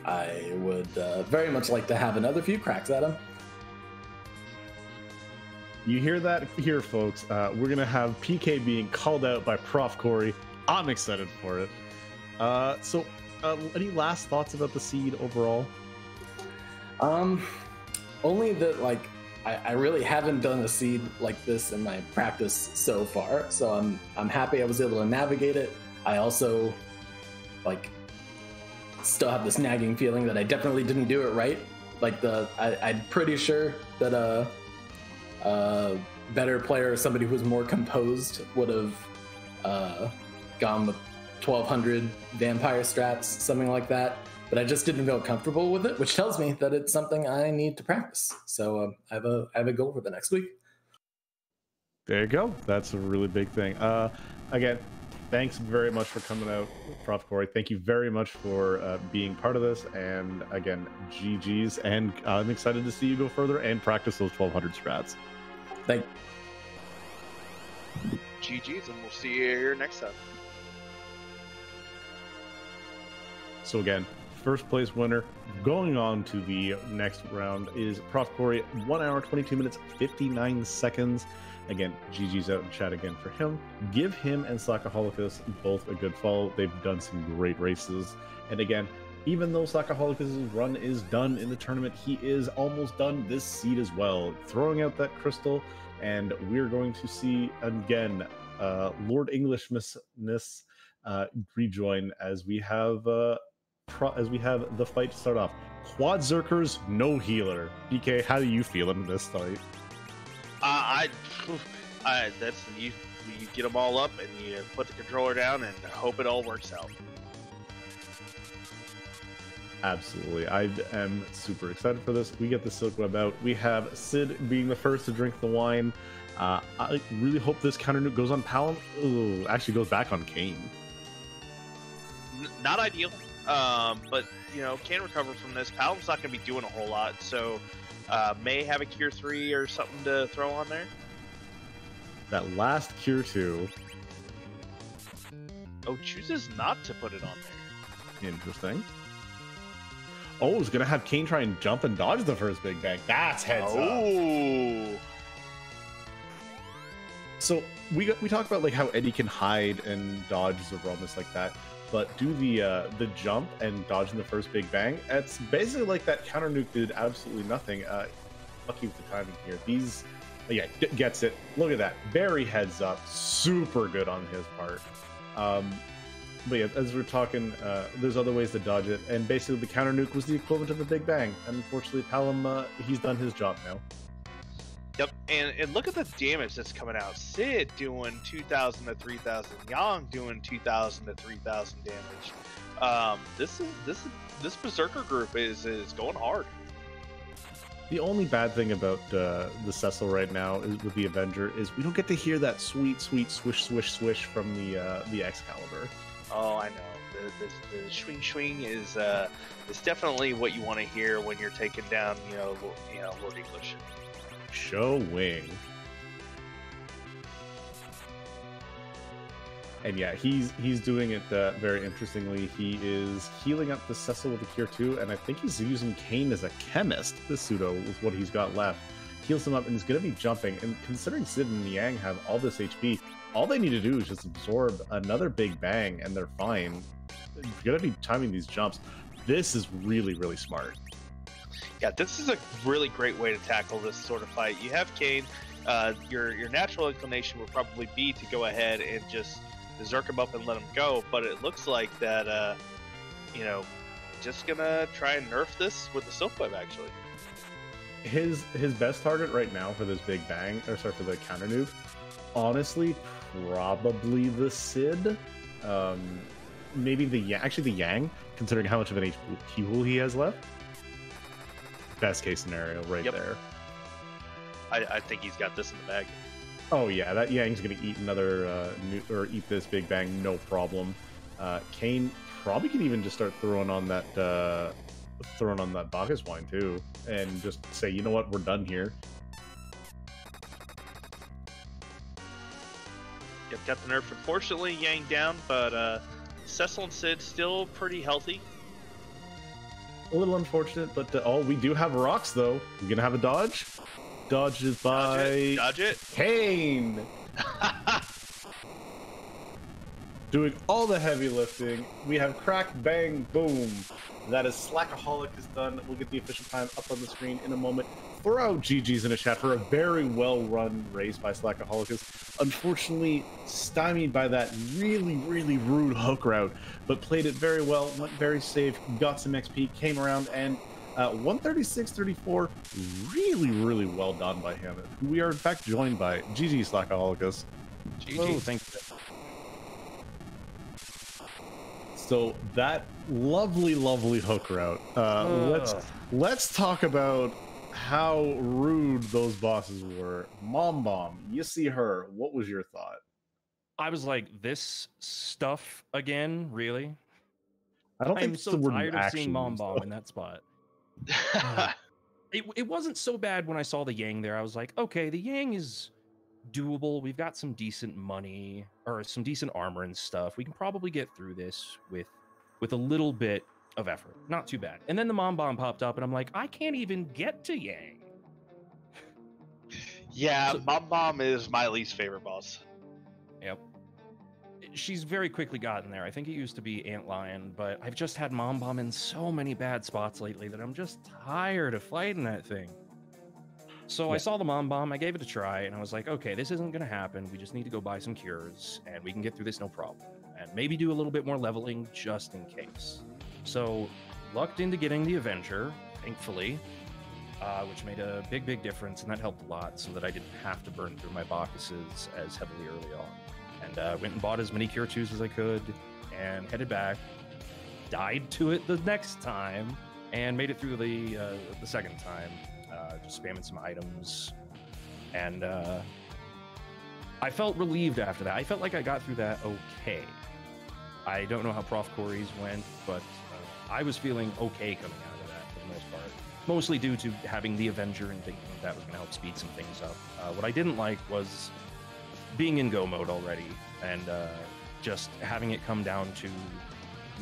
I would very much like to have another few cracks at him. You hear that here, folks. We're going to have PK being called out by profcory. I'm excited for it. So any last thoughts about the seed overall? Only that, like, I really haven't done a seed like this in my practice so far, so I'm happy I was able to navigate it. I also, like, still have this nagging feeling that I definitely didn't do it right. Like, I'm pretty sure that a better player or somebody who was more composed would have gone with 1200 vampire strats, something like that. But I just didn't feel comfortable with it, which tells me that it's something I need to practice. So I have a goal for the next week. There you go. That's a really big thing. Again, thanks very much for coming out, profcory. Thank you very much for being part of this. And again, GG's. And I'm excited to see you go further and practice those 1200 strats. Thank you. GG's, and we'll see you here next time. So again, first place winner going on to the next round is profcory. 1 hour, 22 minutes, 59 seconds. Again, GG's out in chat again for him. Give him and Slackaholicus both a good follow. They've done some great races. And again, even though Slackaholicus' run is done in the tournament, he is almost done this seed as well, throwing out that crystal. And we're going to see again Lord Englishness rejoin as we have the fight start off. Quad Zerkers, no healer. BK, how do you feel in this fight? That's you get them all up and you put the controller down and hope it all works out. Absolutely. I am super excited for this. We get the Silk Web out. We have Sid being the first to drink the wine. I really hope this counter nuke goes on Palom. Ooh, actually goes back on Kane. Not ideal, but you know, can recover from this. Palom's not going to be doing a whole lot, so may have a Cure 3 or something to throw on there. That last Cure 2. Oh, chooses not to put it on there. Interesting. Oh, he's gonna have Kane try and jump and dodge the first big bang. That's heads up. So we talked about like how Eddie can hide and dodge Zeromus like that, but do the jump and dodge in the first big bang. It's basically like that counter nuke did absolutely nothing. Lucky with the timing here. These, yeah, gets it. Look at that. Very heads up. Super good on his part. But yeah, as we're talking, there's other ways to dodge it, and basically the counter nuke was the equivalent of the Big Bang. And unfortunately, Palom, he's done his job now. Yep, and look at the damage that's coming out. Sid doing 2,000 to 3,000. Yang doing 2,000 to 3,000 damage. This Berserker group is going hard. The only bad thing about the Cecil right now is with the Avenger is we don't get to hear that sweet, sweet swish, swish, swish from the Excalibur. Oh, I know. The swing swing is definitely what you want to hear when you're taking down, Lord English. Show wing. And yeah, he's doing it very interestingly. He is healing up the Cecil with the Cure 2, and I think he's using Kane as a chemist, this pseudo, with what he's got left. Heals him up, and he's going to be jumping. And considering Sid and Yang have all this HP, all they need to do is just absorb another big bang, and they're fine. You're going to be timing these jumps. This is really, really smart. Yeah, this is a really great way to tackle this sort of fight. You have Kane. Your natural inclination would probably be to go ahead and just zerk him up and let him go, but it looks like that, just gonna try and nerf this with the Silk Web, actually. His best target right now for this big bang, for the counter nuke, honestly, probably the Sid. Maybe the Yang, considering how much of an HP pool he has left. Best case scenario right there. I think he's got this in the bag. Oh yeah, that Yang's gonna eat another eat this big bang, no problem. Kane probably can even just start throwing on that Bacchus wine too, and just say, you know what, we're done here. Yep, got the nerf. Unfortunately, Yang down, but Cecil and Sid still pretty healthy. A little unfortunate, but oh, we do have rocks though. We're gonna have a dodge. Dodge is by Dodge it. Kane. Doing all the heavy lifting. We have crack, bang, boom. That is Slackaholicus done. We'll get the official time up on the screen in a moment. Throw out GG's in a chat for a very well-run race by Slackaholicus. Unfortunately, stymied by that really, really rude hook route, but played it very well, went very safe, got some XP, came around, and 136.34, really, really well done by him. We are, in fact, joined by GG Slackaholicus. GG. Oh, thank you. So that lovely, lovely hook route. Let's talk about how rude those bosses were. Mom Bomb, you see her. What was your thought? I was like, this stuff again, really? I'm so tired of seeing Mom Bomb in that spot. It wasn't so bad when I saw the Yang there. I was like, okay, the Yang is doable. We've got some decent money or some decent armor and stuff. We can probably get through this with a little bit of effort. Not too bad. And then the Mom Bomb popped up and I'm like, I can't even get to Yang. Yeah, so, Mom Bomb is my least favorite boss. Yep. She's very quickly gotten there. I think it used to be Antlion, but I've just had Mom Bomb in so many bad spots lately that I'm just tired of fighting that thing. So I saw the Mom Bomb, I gave it a try, and I was like, okay, this isn't going to happen. We just need to go buy some cures, and we can get through this no problem. And maybe do a little bit more leveling just in case. So, lucked into getting the Avenger, thankfully, which made a big, big difference, and that helped a lot so that I didn't have to burn through my Bacchuses as heavily early on. And went and bought as many Cure 2s as I could, and headed back, died to it the next time, and made it through the second time. Just spamming some items, and I felt relieved after that. I felt like I got through that okay. I don't know how profcory's went, but I was feeling okay coming out of that for the most part. Mostly due to having the Avenger and thinking that was going to help speed some things up. What I didn't like was being in go mode already, and just having it come down to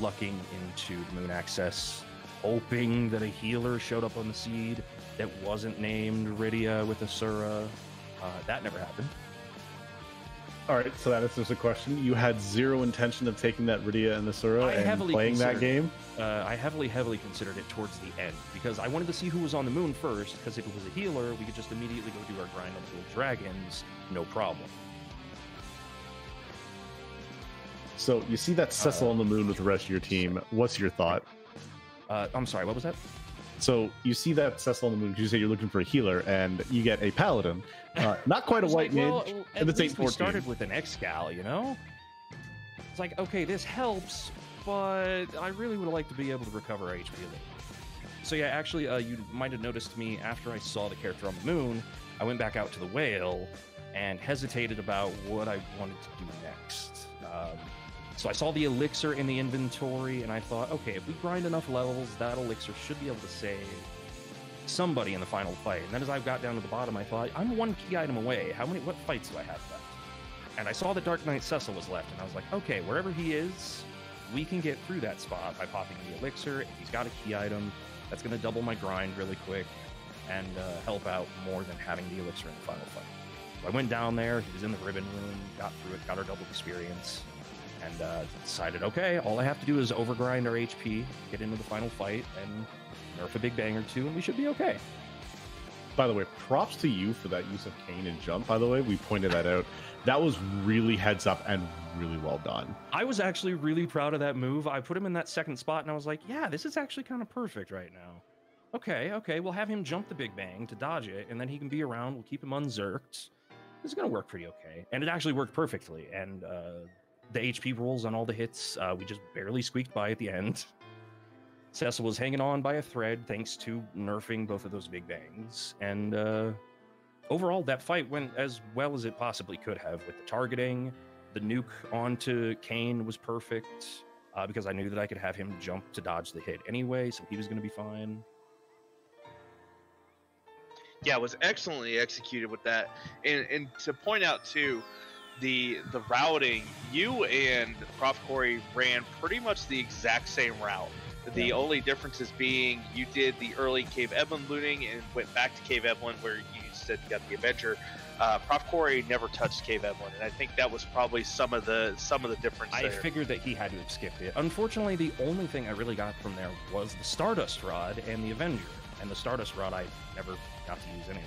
lucking into the moon access, hoping that a healer showed up on the seed that wasn't named Rydia with Asura. That never happened. All right, so that is just a question. You had zero intention of taking that Rydia and Asura and playing that game? I heavily considered it towards the end, because I wanted to see who was on the moon first, because if it was a healer, we could just immediately go do our grind on the little dragons, no problem. So you see that Cecil on the moon with the rest of your team. What's your thought? I'm sorry, what was that? So you see that Cecil on the moon because you say you're looking for a healer, and you get a paladin, not quite a white mage, and it's 814. We started with an Excal, you know. It's like, okay, this helps, but I really would like to be able to recover HP a little. So yeah, actually, you might have noticed me after I saw the character on the moon. I went back out to the whale and hesitated about what I wanted to do next. So I saw the elixir in the inventory, and I thought, okay, if we grind enough levels, that elixir should be able to save somebody in the final fight. And then as I got down to the bottom, I thought, I'm one key item away. What fights do I have left? And I saw that Dark Knight Cecil was left, and I was like, okay, wherever he is, we can get through that spot by popping the elixir. If he's got a key item, that's going to double my grind really quick and help out more than having the elixir in the final fight. So I went down there, he was in the ribbon room, got through it, got our double experience. And decided, okay, all I have to do is overgrind our HP, get into the final fight, and nerf a big bang or two, and we should be okay. By the way, props to you for that use of Kane and jump, by the way. We pointed that out. That was really heads up and really well done. I was actually really proud of that move. I put him in that second spot, and I was like, yeah, this is actually kind of perfect right now. Okay, we'll have him jump the big bang to dodge it, and then he can be around. We'll keep him unzerked. This is going to work pretty okay. And it actually worked perfectly, and the HP rolls on all the hits, we just barely squeaked by at the end. Cecil was hanging on by a thread thanks to nerfing both of those big bangs. And overall, that fight went as well as it possibly could have with the targeting. The nuke onto Kane was perfect because I knew that I could have him jump to dodge the hit anyway, so he was going to be fine. Yeah, it was excellently executed with that. And to point out, too, the routing, you and profcory ran pretty much the exact same route. The only differences being you did the early Cave Eblin looting and went back to Cave Eblin where you said you got the Avenger. profcory never touched Cave Eblin, and I think that was probably some of the difference there. I figured that he had to have skipped it. Unfortunately, the only thing I really got from there was the Stardust Rod and the Avenger. And the Stardust Rod I never got to use anyway.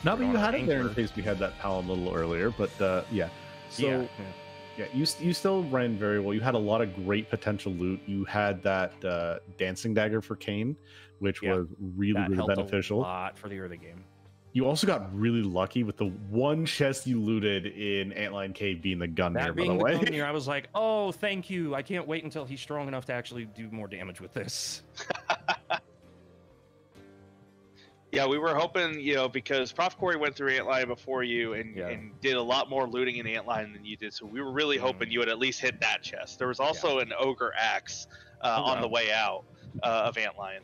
Not that you had it there in case we had that Palom a little earlier, but yeah. So yeah, you still ran very well. You had a lot of great potential loot. You had that dancing dagger for Kayn, which was really beneficial. A lot for the early game. You also got really lucky with the one chest you looted in Antlion Cave being the Gungnir, by the way. Gungnir, I was like, oh, thank you. I can't wait until he's strong enough to actually do more damage with this. Yeah, we were hoping, because profcory went through Antlion before you and did a lot more looting in Antlion than you did, so we were really hoping you would at least hit that chest. There was also an Ogre Axe on the way out of Antlion.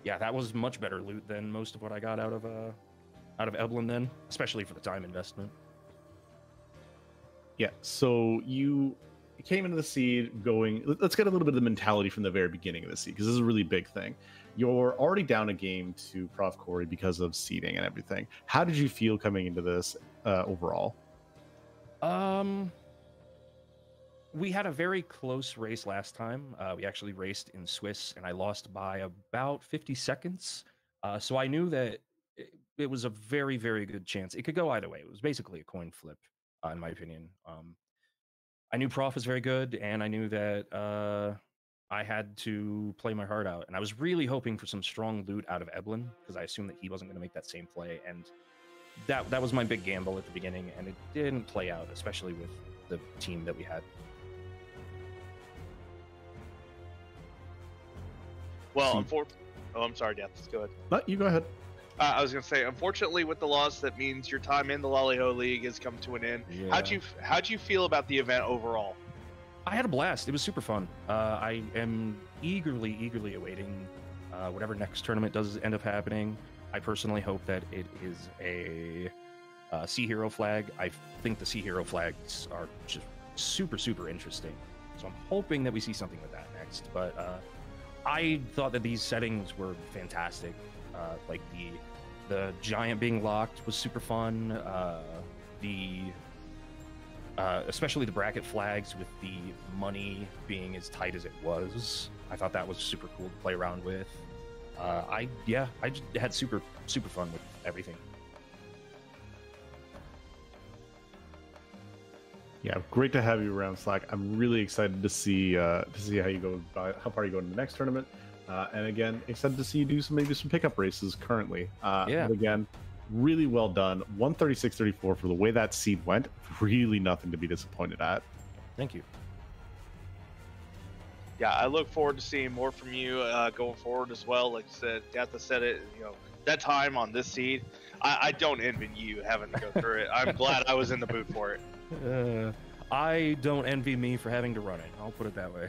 Yeah, that was much better loot than most of what I got out of Eblin then, especially for the time investment. Yeah, so you came into the seed going, let's get a little bit of the mentality from the very beginning of the seed, because this is a really big thing. You're already down a game to profcory because of seeding and everything. How did you feel coming into this overall? We had a very close race last time. We actually raced in Swiss, and I lost by about 50 seconds. So I knew that it was a very, very good chance. It could go either way. It was basically a coin flip, in my opinion. I knew Prof was very good, and I knew that I had to play my heart out. And I was really hoping for some strong loot out of Eblin, because I assumed that he wasn't going to make that same play. And that was my big gamble at the beginning, and it didn't play out, especially with the team that we had. Well, I'm sorry, Death. Go ahead. No, you go ahead. I was going to say, unfortunately, with the loss, that means your time in the Lali-Ho League has come to an end. Yeah. How'd you feel about the event overall? I had a blast. It was super fun. I am eagerly awaiting whatever next tournament does end up happening. I personally hope that it is a Sea Hero flag. I think the Sea Hero flags are just super interesting. So I'm hoping that we see something with that next. But I thought that these settings were fantastic. Like the giant being locked was super fun. Especially the bracket flags with the money being as tight as it was. I thought that was super cool to play around with. I just had super fun with everything. Yeah, great to have you around, Slack. I'm really excited to see how you go, how far you go in the next tournament, and again, excited to see you do maybe some pickup races currently. But again, really well done. 136.34 for the way that seed went. Really nothing to be disappointed at. Thank you. Yeah, I look forward to seeing more from you going forward as well. Like I said, Gatha said it. That time on this seed, I don't envy you having to go through it. I'm glad I was in the boot for it. I don't envy me for having to run it. I'll put it that way.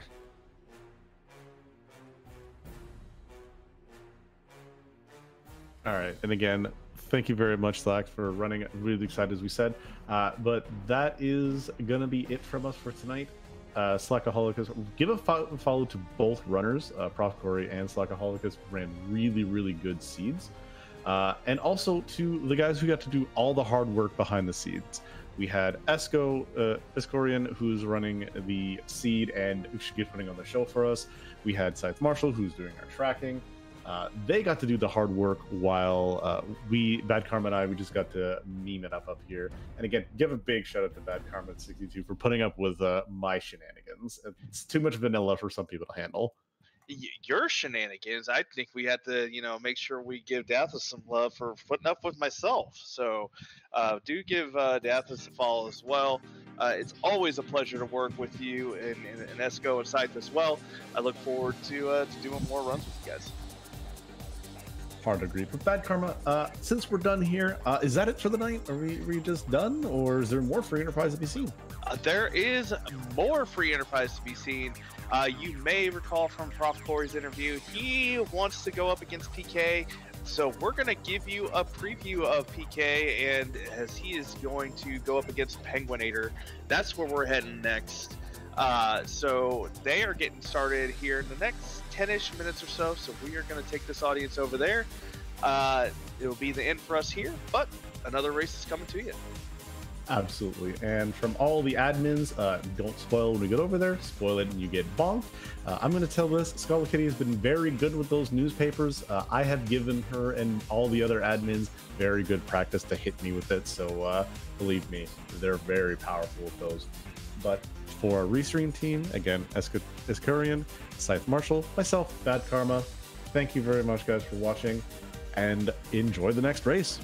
All right, and again, thank you very much, Slack, for running. Really excited, as we said. But that is gonna be it from us for tonight. Slackaholicus, give a follow to both runners. profcory and Slackaholicus ran really good seeds, and also to the guys who got to do all the hard work behind the seeds. We had Escorian, who's running the seed and running on the show for us. We had Scythe Marshall, who's doing our tracking. They got to do the hard work while Bad Karma and we just got to meme it up here. And again, give a big shout out to Bad Karma 62 for putting up with my shenanigans. It's too much vanilla for some people to handle. Your shenanigans, I think we had to, make sure we give Dathis some love for putting up with myself. So do give Dathis a follow as well. It's always a pleasure to work with you and Esco and Scythe as well. I look forward to doing more runs with you guys. Hard to agree. But Bad Karma, since we're done here, is that it for the night? Are we just done, or is there more free enterprise to be seen? There is more free enterprise to be seen. You may recall from Prof Corey's interview, he wants to go up against PK. So we're going to give you a preview of PK, and as he is going to go up against Penguinator, that's where we're heading next. So they are getting started here in the next 10-ish minutes or so. So we are going to take this audience over there. It'll be the end for us here, but another race is coming to you. Absolutely. And from all the admins, don't spoil when we get over there. Spoil it and you get bonked. I'm going to tell this. Scarlet Kitty has been very good with those newspapers. I have given her and all the other admins very good practice to hit me with it. So believe me, they're very powerful with those. But for our restream team, again, Escurian, Scythe Marshall, myself, Bad Karma, thank you very much, guys, for watching, and enjoy the next race.